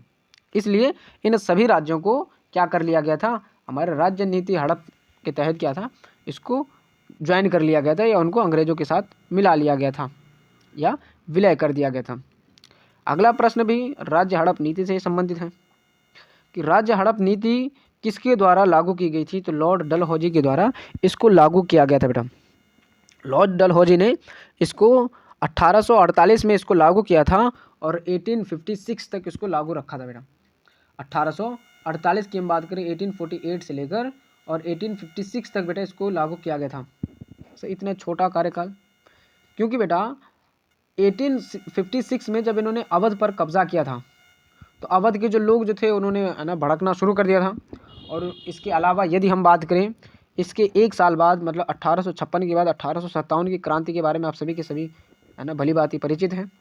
इसलिए इन सभी राज्यों को क्या कर लिया गया था, हमारे राज्य नीति हड़प के तहत क्या था, इसको ज्वाइन कर लिया गया था या उनको अंग्रेजों के साथ मिला लिया गया था या विलय कर दिया गया था। अगला प्रश्न भी राज्य हड़प नीति से संबंधित है कि राज्य हड़प नीति किसके द्वारा लागू की गई थी, तो लॉर्ड डलहौजी के द्वारा इसको लागू किया गया था बेटा। लॉर्ड डलहौजी ने इसको 1848 में इसको लागू किया था और 1856 तक इसको लागू रखा था बेटा। 1848 की हम बात करें, 1848 से लेकर और 1856 तक बेटा इसको लागू किया गया था। सो इतना छोटा कार्यकाल, क्योंकि बेटा 1856 में जब इन्होंने अवध पर कब्जा किया था तो अवध के जो लोग जो थे उन्होंने है ना भड़कना शुरू कर दिया था। और इसके अलावा यदि हम बात करें इसके एक साल बाद, मतलब 1856 के बाद 1857 की क्रांति के बारे में आप सभी के सभी है ना भली बात ही परिचित हैं।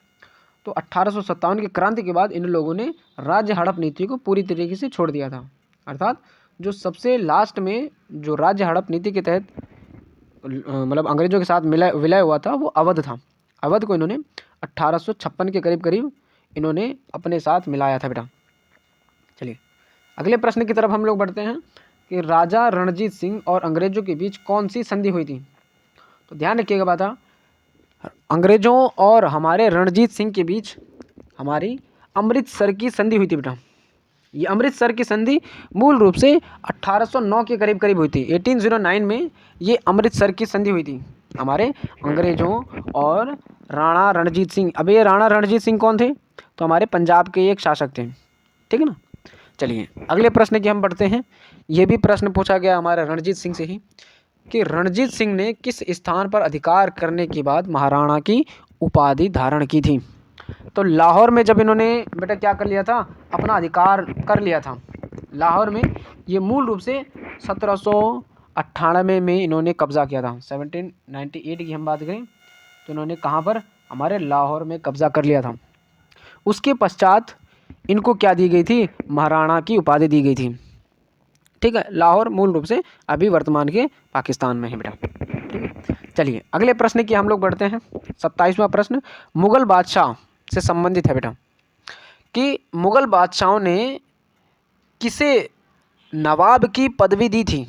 तो 1857 की क्रांति के बाद इन लोगों ने राज्य हड़प नीति को पूरी तरीके से छोड़ दिया था। अर्थात जो सबसे लास्ट में जो राज्य हड़प नीति के तहत मतलब अंग्रेजों के साथ विलय हुआ था वो अवध था। अवध को इन्होंने 1856 के करीब इन्होंने अपने साथ मिलाया था बेटा। चलिए अगले प्रश्न की तरफ हम लोग बढ़ते हैं कि राजा रणजीत सिंह और अंग्रेजों के बीच कौन सी संधि हुई थी। तो ध्यान रखिएगा बात, अंग्रेजों और हमारे रणजीत सिंह के बीच हमारी अमृतसर की संधि हुई थी बेटा। ये अमृतसर की संधि मूल रूप से 1809 के करीब हुई थी। 1809 में ये अमृतसर की संधि हुई थी हमारे अंग्रेजों और राणा रणजीत सिंह। अब ये राणा रणजीत सिंह कौन थे, तो हमारे पंजाब के एक शासक थे, ठीक है ना। चलिए अगले प्रश्न की हम बढ़ते हैं। ये भी प्रश्न पूछा गया हमारे रणजीत सिंह से ही कि रणजीत सिंह ने किस स्थान पर अधिकार करने के बाद महाराणा की उपाधि धारण की थी। तो लाहौर में जब इन्होंने बेटा क्या कर लिया था, अपना अधिकार कर लिया था लाहौर में। ये मूल रूप से 1798 में इन्होंने कब्जा किया था। 1798 की हम बात करें तो इन्होंने कहाँ पर, हमारे लाहौर में कब्जा कर लिया था। उसके पश्चात इनको क्या दी गई थी, महाराणा की उपाधि दी गई थी, ठीक है। लाहौर मूल रूप से अभी वर्तमान के पाकिस्तान में है बेटा, ठीक है। चलिए अगले प्रश्न की हम लोग बढ़ते हैं। 27वां प्रश्न मुगल बादशाह से संबंधित है बेटा कि मुगल बादशाहों ने किसे नवाब की पदवी दी थी।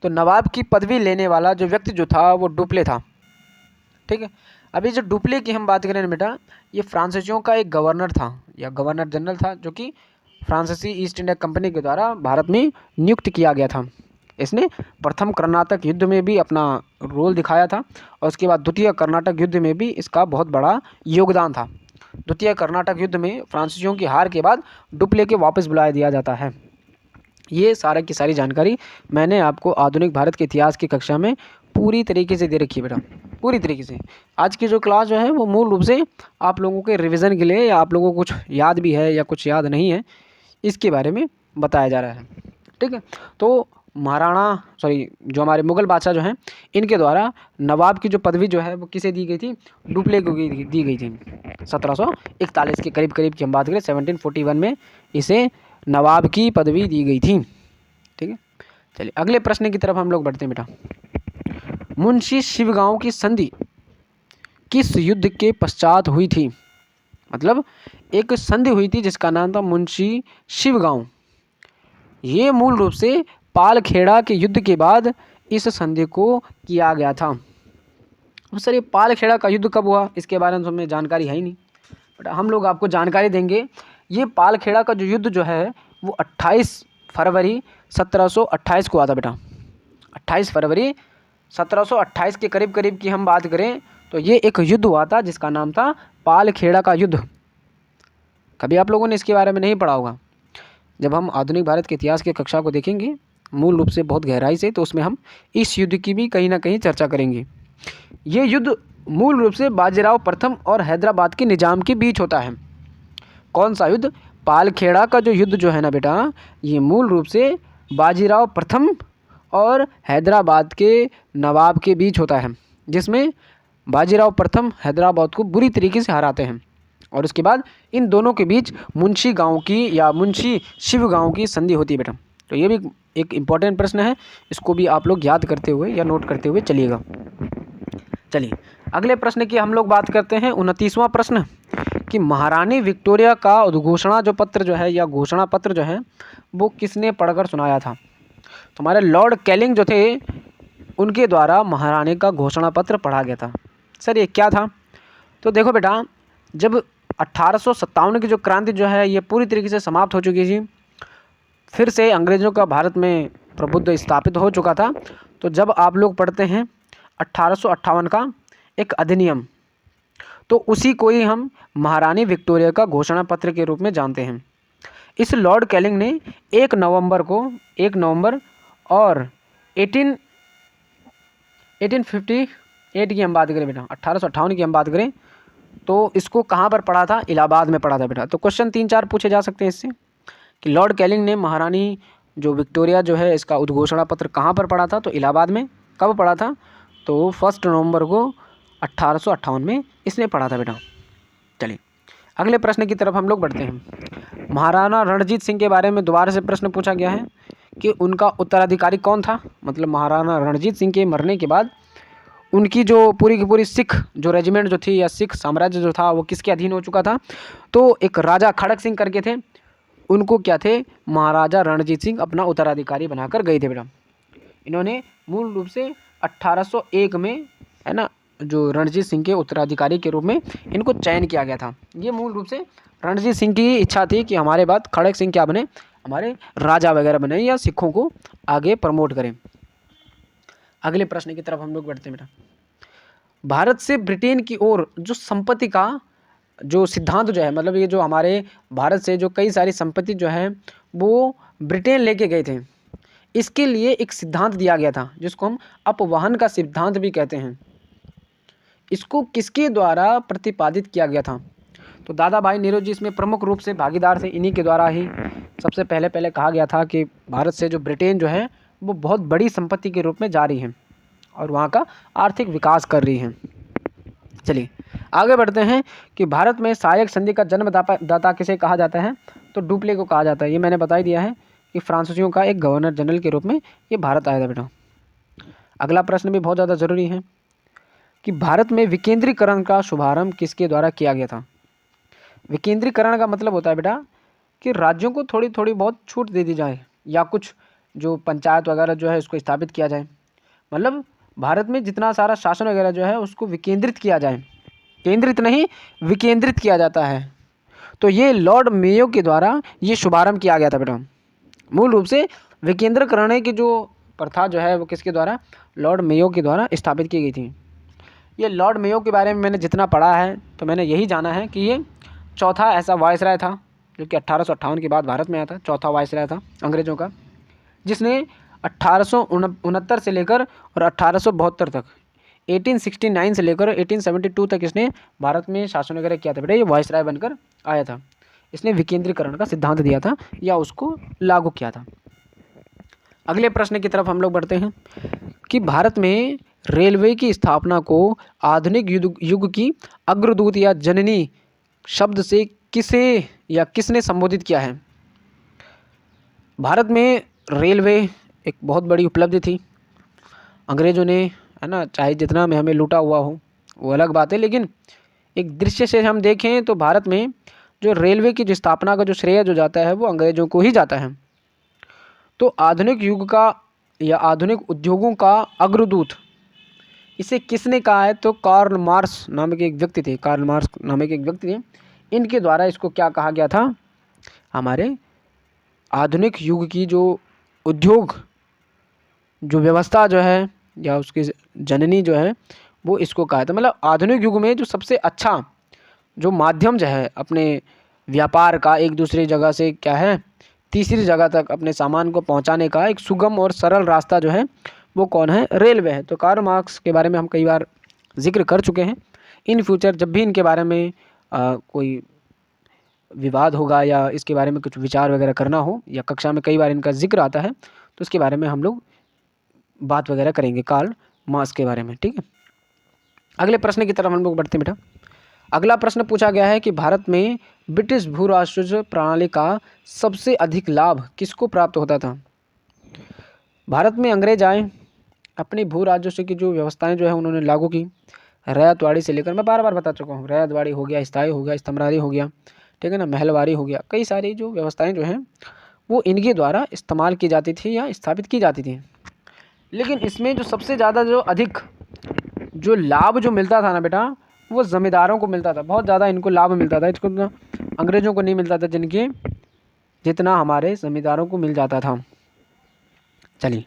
तो नवाब की पदवी लेने वाला जो व्यक्ति जो था वो डुप्ले था, ठीक है। अभी जो डुप्ले की हम बात करें ना बेटा, ये फ्रांसीसियों का एक गवर्नर था या गवर्नर जनरल था, जो कि फ्रांसीसी ईस्ट इंडिया कंपनी के द्वारा भारत में नियुक्त किया गया था। इसने प्रथम कर्नाटक युद्ध में भी अपना रोल दिखाया था और उसके बाद द्वितीय कर्नाटक युद्ध में भी इसका बहुत बड़ा योगदान था। द्वितीय कर्नाटक युद्ध में फ्रांसीसियों की हार के बाद डुप्ले के वापस बुला दिया जाता है। ये सारा की सारी जानकारी मैंने आपको आधुनिक भारत के इतिहास की कक्षा में पूरी तरीके से दे रखी है बेटा, पूरी तरीके से। आज की जो क्लास जो है वो मूल रूप से आप लोगों के रिवीजन के लिए, या आप लोगों को कुछ याद भी है या कुछ याद नहीं है, इसके बारे में बताया जा रहा है। ठीक है, तो जो हमारे मुग़ल बादशाह जो हैं, इनके द्वारा नवाब की जो पदवी जो है वो किसे दी गई थी? डुप्ले को दी गई थी 1741 के करीब करीब की हम बात करें, 1741 में इसे नवाब की पदवी दी गई थी। ठीक है, चलिए अगले प्रश्न की तरफ हम लोग बढ़ते हैं बेटा। मुंशी शिवगांव की संधि किस युद्ध के पश्चात हुई थी? मतलब एक संधि हुई थी जिसका नाम था मुंशी शिवगांव। ये मूल रूप से पालखेड़ा के युद्ध के बाद इस संधि को किया गया था। अब सर ये पालखेड़ा का युद्ध कब हुआ, इसके बारे में हमें जानकारी है ही नहीं, बट हम लोग आपको जानकारी देंगे। ये पालखेड़ा का जो युद्ध जो है वो 28 फरवरी 1728 को आता बेटा। 28 फरवरी 1728 के करीब करीब की हम बात करें तो ये एक युद्ध हुआ था जिसका नाम था पालखेड़ा का युद्ध। कभी आप लोगों ने इसके बारे में नहीं पढ़ा होगा। जब हम आधुनिक भारत के इतिहास की कक्षा को देखेंगे मूल रूप से बहुत गहराई से, तो उसमें हम इस युद्ध की भी कहीं ना कहीं चर्चा करेंगे। ये युद्ध मूल रूप से बाजीराव प्रथम और हैदराबाद के निजाम के बीच होता है। कौन सा युद्ध? पालखेड़ा का जो युद्ध जो है ना बेटा, ये मूल रूप से बाजीराव प्रथम और हैदराबाद के नवाब के बीच होता है, जिसमें बाजीराव प्रथम हैदराबाद को बुरी तरीके से हराते हैं और उसके बाद इन दोनों के बीच मुंशी शिवगांव की संधि होती है बेटा। तो ये भी एक इम्पॉर्टेंट प्रश्न है, इसको भी आप लोग याद करते हुए या नोट करते हुए चलिएगा। चलिए अगले प्रश्न की हम लोग बात करते हैं। 29वां प्रश्न कि महारानी विक्टोरिया का उद्घोषणा जो पत्र जो है या घोषणा पत्र जो है वो किसने पढ़कर सुनाया था? तो हमारे लॉर्ड कैनिंग जो थे उनके द्वारा महारानी का घोषणा पत्र पढ़ा गया था। सर ये क्या था? तो देखो बेटा, जब 1857 की जो क्रांति जो है ये पूरी तरीके से समाप्त हो चुकी थी, फिर से अंग्रेज़ों का भारत में प्रभुत्व स्थापित हो चुका था, तो जब आप लोग पढ़ते हैं 1858 का एक अधिनियम, तो उसी को ही हम महारानी विक्टोरिया का घोषणा पत्र के रूप में जानते हैं। इस लॉर्ड कैनिंग ने 1 नवंबर और 1858 की हम बात करें बेटा, 1858 की हम बात करें तो इसको कहाँ पर पढ़ा था? इलाहाबाद में पढ़ा था बेटा। तो क्वेश्चन 3-4 पूछे जा सकते हैं इससे कि लॉर्ड कैनिंग ने महारानी जो विक्टोरिया जो है इसका उद्घोषणा पत्र कहाँ पर पढ़ा था? तो इलाहाबाद में। कब पढ़ा था? तो 1 नवंबर को 1858 में इसने पढ़ा था बेटा। चलिए अगले प्रश्न की तरफ हम लोग बढ़ते हैं। महाराणा रणजीत सिंह के बारे में दोबारा से प्रश्न पूछा गया है कि उनका उत्तराधिकारी कौन था? मतलब महाराणा रणजीत सिंह के मरने के बाद उनकी जो पूरी की पूरी सिख जो रेजिमेंट जो थी या सिख साम्राज्य जो था वो किसके अधीन हो चुका था? तो एक राजा खड़क सिंह करके थे, उनको क्या थे? महाराजा रणजीत सिंह अपना उत्तराधिकारी बनाकर गए थे बेटा। इन्होंने मूल रूप से 1801 में है ना जो रणजीत सिंह के उत्तराधिकारी के रूप में इनको चयन किया गया था। ये मूल रूप से रणजीत सिंह की इच्छा थी कि हमारे बाद खड़क सिंह क्या बने? हमारे राजा वगैरह बने या सिखों को आगे प्रमोट करें। अगले प्रश्न की तरफ हम लोग बढ़ते हैं बेटा। भारत से ब्रिटेन की ओर जो संपत्ति का जो सिद्धांत जो है, मतलब ये जो हमारे भारत से जो कई सारी संपत्ति जो है वो ब्रिटेन लेके गए थे, इसके लिए एक सिद्धांत दिया गया था जिसको हम अपवहन का सिद्धांत भी कहते हैं। इसको किसके द्वारा प्रतिपादित किया गया था? तो दादा भाई नेहरू इसमें प्रमुख रूप से भागीदार थे। इन्हीं के द्वारा ही सबसे पहले कहा गया था कि भारत से जो ब्रिटेन जो है वो बहुत बड़ी संपत्ति के रूप में जा रही है और वहाँ का आर्थिक विकास कर रही है। चलिए आगे बढ़ते हैं कि भारत में सहायक संधि का जन्मदाता किसे कहा जाता है? तो डुप्ले को कहा जाता है। ये मैंने बता ही दिया है कि फ्रांसीसियों का एक गवर्नर जनरल के रूप में ये भारत आया था बेटा। अगला प्रश्न भी बहुत ज़्यादा ज़रूरी है कि भारत में विकेंद्रीकरण का शुभारंभ किसके द्वारा किया गया था? विकेंद्रीकरण का मतलब होता है बेटा कि राज्यों को थोड़ी थोड़ी बहुत छूट दे दी जाए या कुछ जो पंचायत वगैरह जो है उसको स्थापित किया जाए। मतलब भारत में जितना सारा शासन वगैरह जो है उसको विकेंद्रित किया जाए, केंद्रित नहीं विकेंद्रित किया जाता है। तो ये लॉर्ड मेयो के द्वारा ये शुभारंभ किया गया था बेटा। मूल रूप से विकेंद्रीकरण की जो प्रथा जो है वो किसके द्वारा? लॉर्ड मेयो के द्वारा स्थापित की गई थी। ये लॉर्ड मेयो के बारे में मैंने जितना पढ़ा है तो मैंने यही जाना है कि ये चौथा ऐसा वायसराय था जो कि 1858 के बाद भारत में आया था, चौथा वायसराय था अंग्रेज़ों का। जिसने 1869 से लेकर और 1872 तक 1869 से लेकर 1872 तक इसने भारत में शासन वगैरह किया था बेटा। ये वायसराय बनकर आया था। इसने विकेंद्रीकरण का सिद्धांत दिया था या उसको लागू किया था। अगले प्रश्न की तरफ हम लोग बढ़ते हैं कि भारत में रेलवे की स्थापना को आधुनिक युग की अग्रदूत या जननी शब्द से किसे या किसने संबोधित किया है। भारत में रेलवे एक बहुत बड़ी उपलब्धि थी। अंग्रेज़ों ने, है ना, चाहे जितना में हमें लूटा हुआ हो वो अलग बात है, लेकिन एक दृश्य से हम देखें तो भारत में जो रेलवे की जो स्थापना का जो श्रेय जो जाता है वो अंग्रेज़ों को ही जाता है। तो आधुनिक युग का या आधुनिक उद्योगों का अग्रदूत इसे किसने कहा है, तो कार्ल मार्क्स नामक एक व्यक्ति थे। कार्ल मार्क्स नामक एक व्यक्ति थे, इनके द्वारा इसको क्या कहा गया था, हमारे आधुनिक युग की जो उद्योग जो व्यवस्था जो है या उसकी जननी जो है वो इसको कहा था। मतलब आधुनिक युग में जो सबसे अच्छा जो माध्यम जो है अपने व्यापार का, एक दूसरी जगह से क्या है तीसरी जगह तक अपने सामान को पहुंचाने का एक सुगम और सरल रास्ता जो है वो कौन है, रेलवे है। तो कार्ल मार्क्स के बारे में हम कई बार जिक्र कर चुके हैं। इन फ्यूचर जब भी इनके बारे में कोई विवाद होगा या इसके बारे में कुछ विचार वगैरह करना हो या कक्षा में कई बार इनका जिक्र आता है तो उसके बारे में हम लोग बात वगैरह करेंगे कार्ल मार्क्स के बारे में। ठीक है, अगले प्रश्न की तरफ हम लोग बढ़ते हैं बेटा। अगला प्रश्न पूछा गया है कि भारत में ब्रिटिश भू राजस्व प्रणाली का सबसे अधिक लाभ किसको प्राप्त होता था। भारत में अंग्रेज आए, अपनी भू राजस्व की जो व्यवस्थाएं जो है उन्होंने लागू की। रैयतवाड़ी से लेकर, मैं बार बार बता चुका हूँ, रैयतवाड़ी हो गया, स्थायी हो गया, स्तंभरारी हो गया, ठीक है ना, महलवारी हो गया, कई सारी जो व्यवस्थाएं जो हैं वो इनके द्वारा इस्तेमाल की जाती थी या स्थापित की जाती थी। लेकिन इसमें जो सबसे ज़्यादा जो अधिक जो लाभ जो मिलता था ना बेटा वो ज़मींदारों को मिलता था। बहुत ज़्यादा इनको लाभ मिलता था, इसको ना अंग्रेज़ों को नहीं मिलता था जिनके जितना हमारे ज़मींदारों को मिल जाता था। चलिए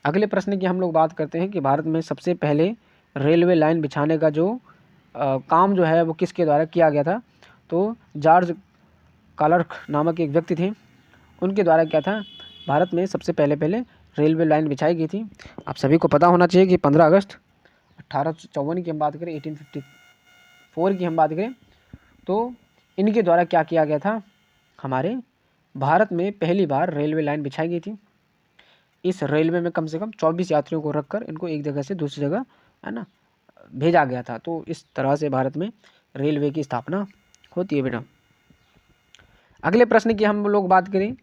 अगले प्रश्न की हम लोग बात करते हैं कि भारत में सबसे पहले रेलवे लाइन बिछाने का जो काम जो है वो किसके द्वारा किया गया था। तो जॉर्ज क्लार्क नामक एक व्यक्ति थे, उनके द्वारा क्या था, भारत में सबसे पहले रेलवे लाइन बिछाई गई थी। आप सभी को पता होना चाहिए कि 15 अगस्त 1854 की हम बात करें, 1854 की हम बात करें तो इनके द्वारा क्या किया गया था, हमारे भारत में पहली बार रेलवे लाइन बिछाई गई थी। इस रेलवे में कम से कम 24 यात्रियों को रखकर इनको एक जगह से दूसरी जगह, है ना, भेजा गया था। तो इस तरह से भारत में रेलवे की स्थापना होती है बेटा। अगले प्रश्न की हम लोग बात करें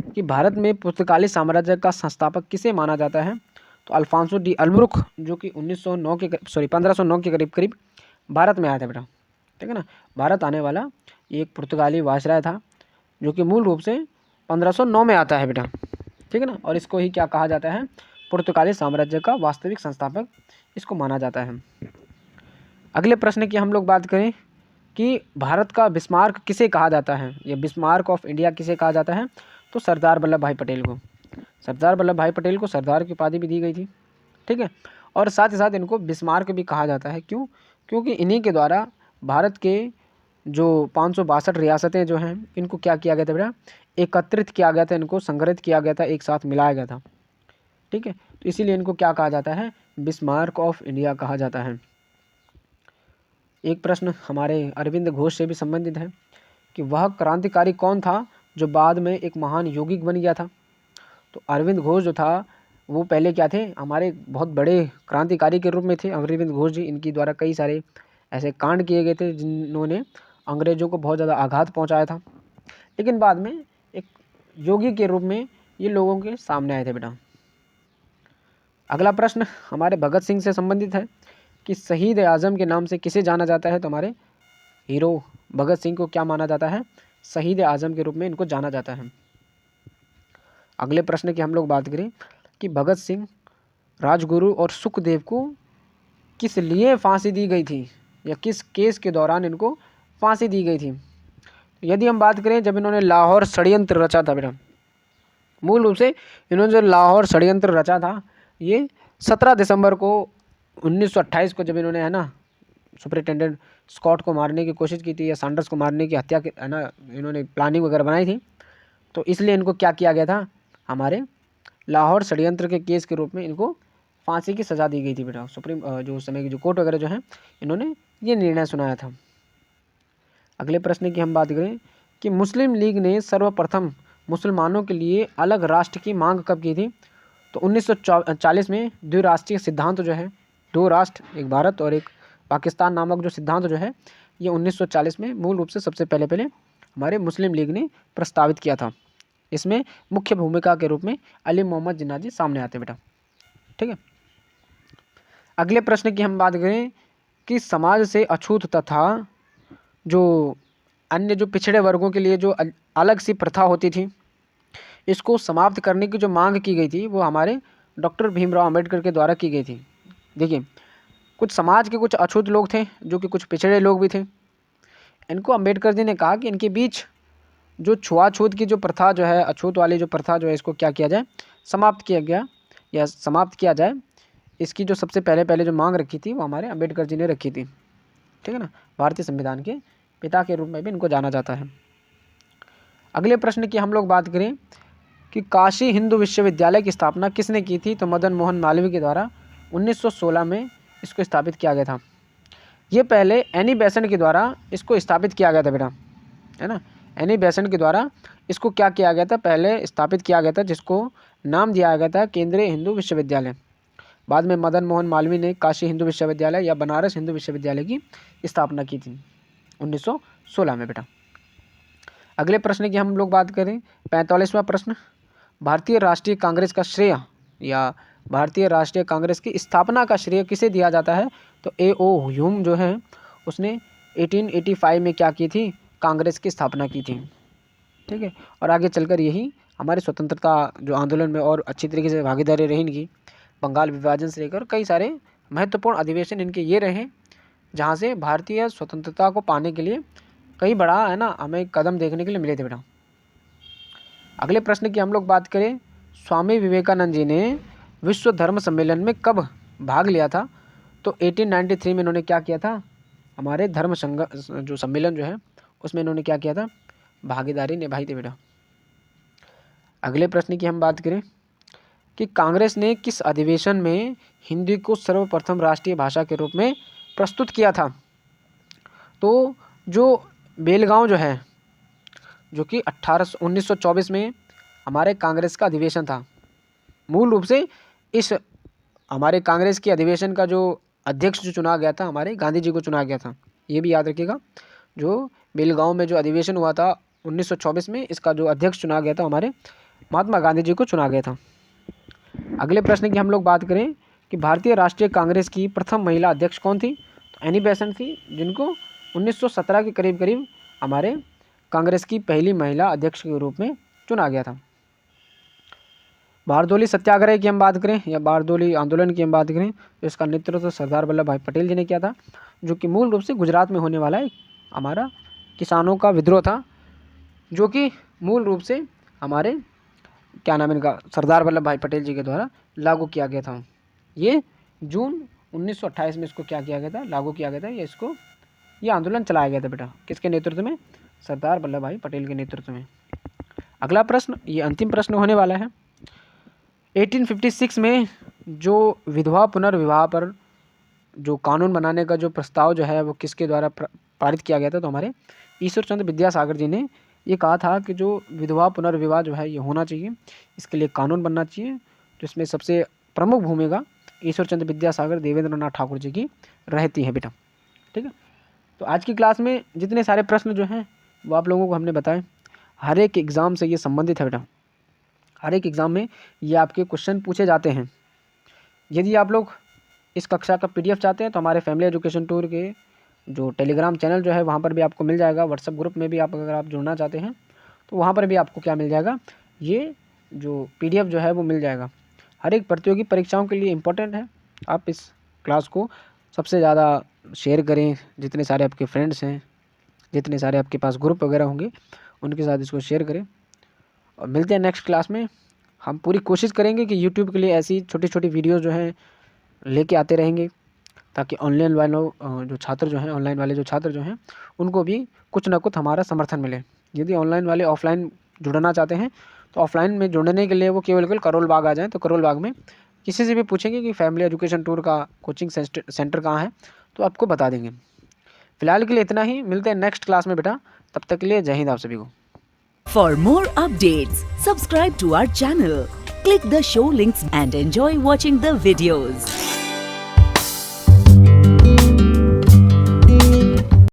कि भारत में पुर्तगाली साम्राज्य का संस्थापक किसे माना जाता है। तो अल्फांसो डी अल्बुकर्क जो कि 1509 के करीब भारत में आया था बेटा। ठीक है ना, भारत आने वाला एक पुर्तगाली वायसराय था जो कि मूल रूप से 1509 में आता है बेटा। ठीक है ना, और इसको ही क्या कहा जाता है, पुर्तगाली साम्राज्य का वास्तविक संस्थापक इसको माना जाता है। अगले प्रश्न की हम लोग बात करें कि भारत का बिस्मार्क किसे कहा जाता है, या बिस्मार्क ऑफ इंडिया किसे कहा जाता है। तो सरदार वल्लभ भाई पटेल को। सरदार वल्लभ भाई पटेल को सरदार की उपाधि भी दी गई थी। ठीक है, और साथ ही साथ इनको बिस्मार्क भी कहा जाता है। क्यों, क्योंकि इन्हीं के द्वारा भारत के जो 562 रियासतें जो हैं इनको क्या किया गया था बेटा, एकत्रित किया गया था, इनको संग्रहित किया गया था, एक साथ मिलाया गया था। ठीक है, तो इसीलिए इनको क्या कहा जाता है, बिस्मार्क ऑफ इंडिया कहा जाता है। एक प्रश्न हमारे अरविंद घोष से भी संबंधित है कि वह क्रांतिकारी कौन था जो बाद में एक महान यौगिक बन गया था। तो अरविंद घोष जो था वो पहले क्या थे, हमारे बहुत बड़े क्रांतिकारी के रूप में थे अरविंद घोष जी। इनकी द्वारा कई सारे ऐसे कांड किए गए थे जिन्होंने अंग्रेज़ों को बहुत ज़्यादा आघात पहुंचाया था, लेकिन बाद में एक योगी के रूप में ये लोगों के सामने आए थे बेटा। अगला प्रश्न हमारे भगत सिंह से संबंधित है कि शहीद आजम के नाम से किसे जाना जाता है। तो हमारे हीरो भगत सिंह को क्या माना जाता है, शहीद आजम के रूप में इनको जाना जाता है। अगले प्रश्न की हम लोग बात करें कि भगत सिंह, राजगुरु और सुखदेव को किस लिए फांसी दी गई थी या किस केस के दौरान इनको फांसी दी गई थी। यदि हम बात करें जब इन्होंने लाहौर षड्यंत्र रचा था बेटा, मूल रूप से इन्होंने जो लाहौर षड्यंत्र रचा था ये 17 दिसंबर को 1928 को, जब इन्होंने, है ना, सुपरिटेंडेंट स्कॉट को मारने की कोशिश की थी या सैंडर्स को मारने की हत्या, है ना, इन्होंने प्लानिंग वगैरह बनाई थी। तो इसलिए इनको क्या किया गया था, हमारे लाहौर षड्यंत्र के केस के रूप में इनको फांसी की सज़ा दी गई थी बेटा। सुप्रीम जो उस समय की जो कोर्ट वगैरह जो है, इन्होंने ये निर्णय सुनाया था। अगले प्रश्न की हम बात करें कि मुस्लिम लीग ने सर्वप्रथम मुसलमानों के लिए अलग राष्ट्र की मांग कब की थी? तो 1940 में द्विराष्ट्रीय सिद्धांत जो है, दो राष्ट्र एक भारत और एक पाकिस्तान नामक जो सिद्धांत जो है, ये 1940 में मूल रूप से सबसे पहले हमारे मुस्लिम लीग ने प्रस्तावित किया था। इसमें मुख्य भूमिका के रूप में अली मोहम्मद जिन्ना जी सामने आते बेटा। ठीक है, अगले प्रश्न की हम बात करें कि समाज से अछूत तथा जो अन्य जो पिछड़े वर्गों के लिए जो अलग सी प्रथा होती थी, इसको समाप्त करने की जो मांग की गई थी वो हमारे डॉक्टर भीमराव अंबेडकर के द्वारा की गई थी। देखिए, कुछ समाज के कुछ अछूत लोग थे जो कि कुछ पिछड़े लोग भी थे। इनको अंबेडकर जी ने कहा कि इनके बीच जो छुआछूत की जो प्रथा जो है, अछूत वाली जो प्रथा जो है, इसको क्या किया जाए, समाप्त किया गया या समाप्त किया जाए। इसकी जो सबसे पहले जो मांग रखी थी वो हमारे अंबेडकर जी ने रखी थी। ठीक है ना, भारतीय संविधान के पिता के रूप में भी इनको जाना जाता है। अगले प्रश्न की हम लोग बात करें कि काशी हिंदू विश्वविद्यालय की स्थापना किसने की थी? तो मदन मोहन मालवीय के द्वारा 1916 में इसको स्थापित किया गया था। ये पहले एनी बेसेंट के द्वारा इसको स्थापित किया गया था बेटा, है ना। एनी बेसेंट के द्वारा इसको क्या किया गया था, पहले स्थापित किया गया था, जिसको नाम दिया गया था केंद्रीय हिंदू विश्वविद्यालय। बाद में मदन मोहन मालवीय ने काशी हिंदू विश्वविद्यालय या बनारस हिंदू विश्वविद्यालय की स्थापना की थी 1916 में बेटा। अगले प्रश्न की हम लोग बात करें, 45वां प्रश्न, भारतीय राष्ट्रीय कांग्रेस का श्रेय या भारतीय राष्ट्रीय कांग्रेस की स्थापना का श्रेय किसे दिया जाता है? तो A.O. ह्यूम जो है उसने 1885 में क्या की थी, कांग्रेस की स्थापना की थी। ठीक है, और आगे चलकर यही हमारे स्वतंत्रता जो आंदोलन में और अच्छी तरीके से भागीदारी रही इनकी, बंगाल विभाजन से लेकर कई सारे महत्वपूर्ण अधिवेशन इनके ये रहे जहाँ से भारतीय स्वतंत्रता को पाने के लिए कई बड़ा, है ना, हमें कदम देखने के लिए मिले थे बेटा। अगले प्रश्न की हम लोग बात करें, स्वामी विवेकानंद जी ने विश्व धर्म सम्मेलन में कब भाग लिया था? तो 1893 में इन्होंने क्या किया था, हमारे धर्म संघ जो सम्मेलन जो है उसमें इन्होंने क्या किया था, भागीदारी निभाई थी बेटा। अगले प्रश्न की हम बात करें कि कांग्रेस ने किस अधिवेशन में हिंदी को सर्वप्रथम राष्ट्रीय भाषा के रूप में प्रस्तुत किया था? तो जो बेलगांव जो है, जो कि 1924 में हमारे कांग्रेस का अधिवेशन था। मूल रूप से इस हमारे कांग्रेस के अधिवेशन का जो अध्यक्ष जो चुना गया था, हमारे गांधी जी को चुना गया था। ये भी याद रखिएगा, जो बेलगांव में जो अधिवेशन हुआ था 1924 में, इसका जो अध्यक्ष चुना गया था हमारे महात्मा गांधी जी को चुना गया था। अगले प्रश्न की हम लोग बात करें कि भारतीय राष्ट्रीय कांग्रेस की प्रथम महिला अध्यक्ष कौन थी? तो एनी बेसेंट थी, जिनको 1917 के करीब हमारे कांग्रेस की पहली महिला अध्यक्ष के रूप में चुना गया था। बारदोली सत्याग्रह की हम बात करें या बारदोली आंदोलन की हम बात करें तो इसका नेतृत्व सरदार वल्लभ भाई पटेल जी ने किया था, जो कि मूल रूप से गुजरात में होने वाला हमारा किसानों का विद्रोह था, जो कि मूल रूप से हमारे क्या नाम इनका, सरदार वल्लभ भाई पटेल जी के द्वारा लागू किया गया था। ये जून 1928 में इसको क्या किया गया था, लागू किया गया था। ये आंदोलन चलाया गया था बेटा, किसके नेतृत्व में? सरदार वल्लभ भाई पटेल के नेतृत्व में। अगला प्रश्न, ये अंतिम प्रश्न होने वाला है। 1856 में जो विधवा पुनर्विवाह पर जो कानून बनाने का जो प्रस्ताव जो है वो किसके द्वारा पारित किया गया था? तो हमारे ईश्वर चंद्र विद्यासागर जी ने ये कहा था कि जो विधवा पुनर्विवाह जो है ये होना चाहिए, इसके लिए कानून बनना चाहिए। तो इसमें सबसे प्रमुख भूमिका ईश्वर चंद्र विद्यासागर देवेंद्रनाथ ठाकुर जी की रहती है बेटा। ठीक है, तो आज की क्लास में जितने सारे प्रश्न जो हैं वो आप लोगों को हमने बताए, हर एक एग्ज़ाम से ये संबंधित है बेटा। हर एक एग्ज़ाम में ये आपके क्वेश्चन पूछे जाते हैं। यदि आप लोग इस कक्षा का PDF चाहते हैं तो हमारे फैमिली एजुकेशन टूर के जो टेलीग्राम चैनल जो है वहाँ पर भी आपको मिल जाएगा। व्हाट्सएप ग्रुप में भी अगर आप जुड़ना चाहते हैं तो वहाँ पर भी आपको क्या मिल जाएगा, ये जो PDF जो है वो मिल जाएगा। हर एक प्रतियोगी परीक्षाओं के लिए इम्पोर्टेंट है। आप इस क्लास को सबसे ज़्यादा शेयर करें, जितने सारे आपके फ्रेंड्स हैं, जितने सारे आपके पास ग्रुप वगैरह होंगे उनके साथ इसको शेयर करें। और मिलते हैं नेक्स्ट क्लास में। हम पूरी कोशिश करेंगे कि यूट्यूब के लिए ऐसी छोटी छोटी वीडियो जो हैं लेके आते रहेंगे, ताकि ऑनलाइन वालों जो छात्र जो हैं, ऑनलाइन वाले जो छात्र जो हैं उनको भी कुछ ना कुछ हमारा समर्थन मिले। यदि ऑनलाइन वाले ऑफलाइन जुड़ना चाहते हैं तो ऑफलाइन में जुड़ने के लिए वो केवल करोल बाग आ जाएँ। तो करोल बाग में किसी से भी पूछेंगे कि फैमिली एजुकेशन टूर का कोचिंग सेंटर कहाँ है, तो आपको बता देंगे। फिलहाल के लिए इतना ही, मिलते हैं नेक्स्ट क्लास में बेटा। तब तक के लिए जय हिंद आप सभी को। For more updates, subscribe to our channel, click the show links and enjoy watching the videos.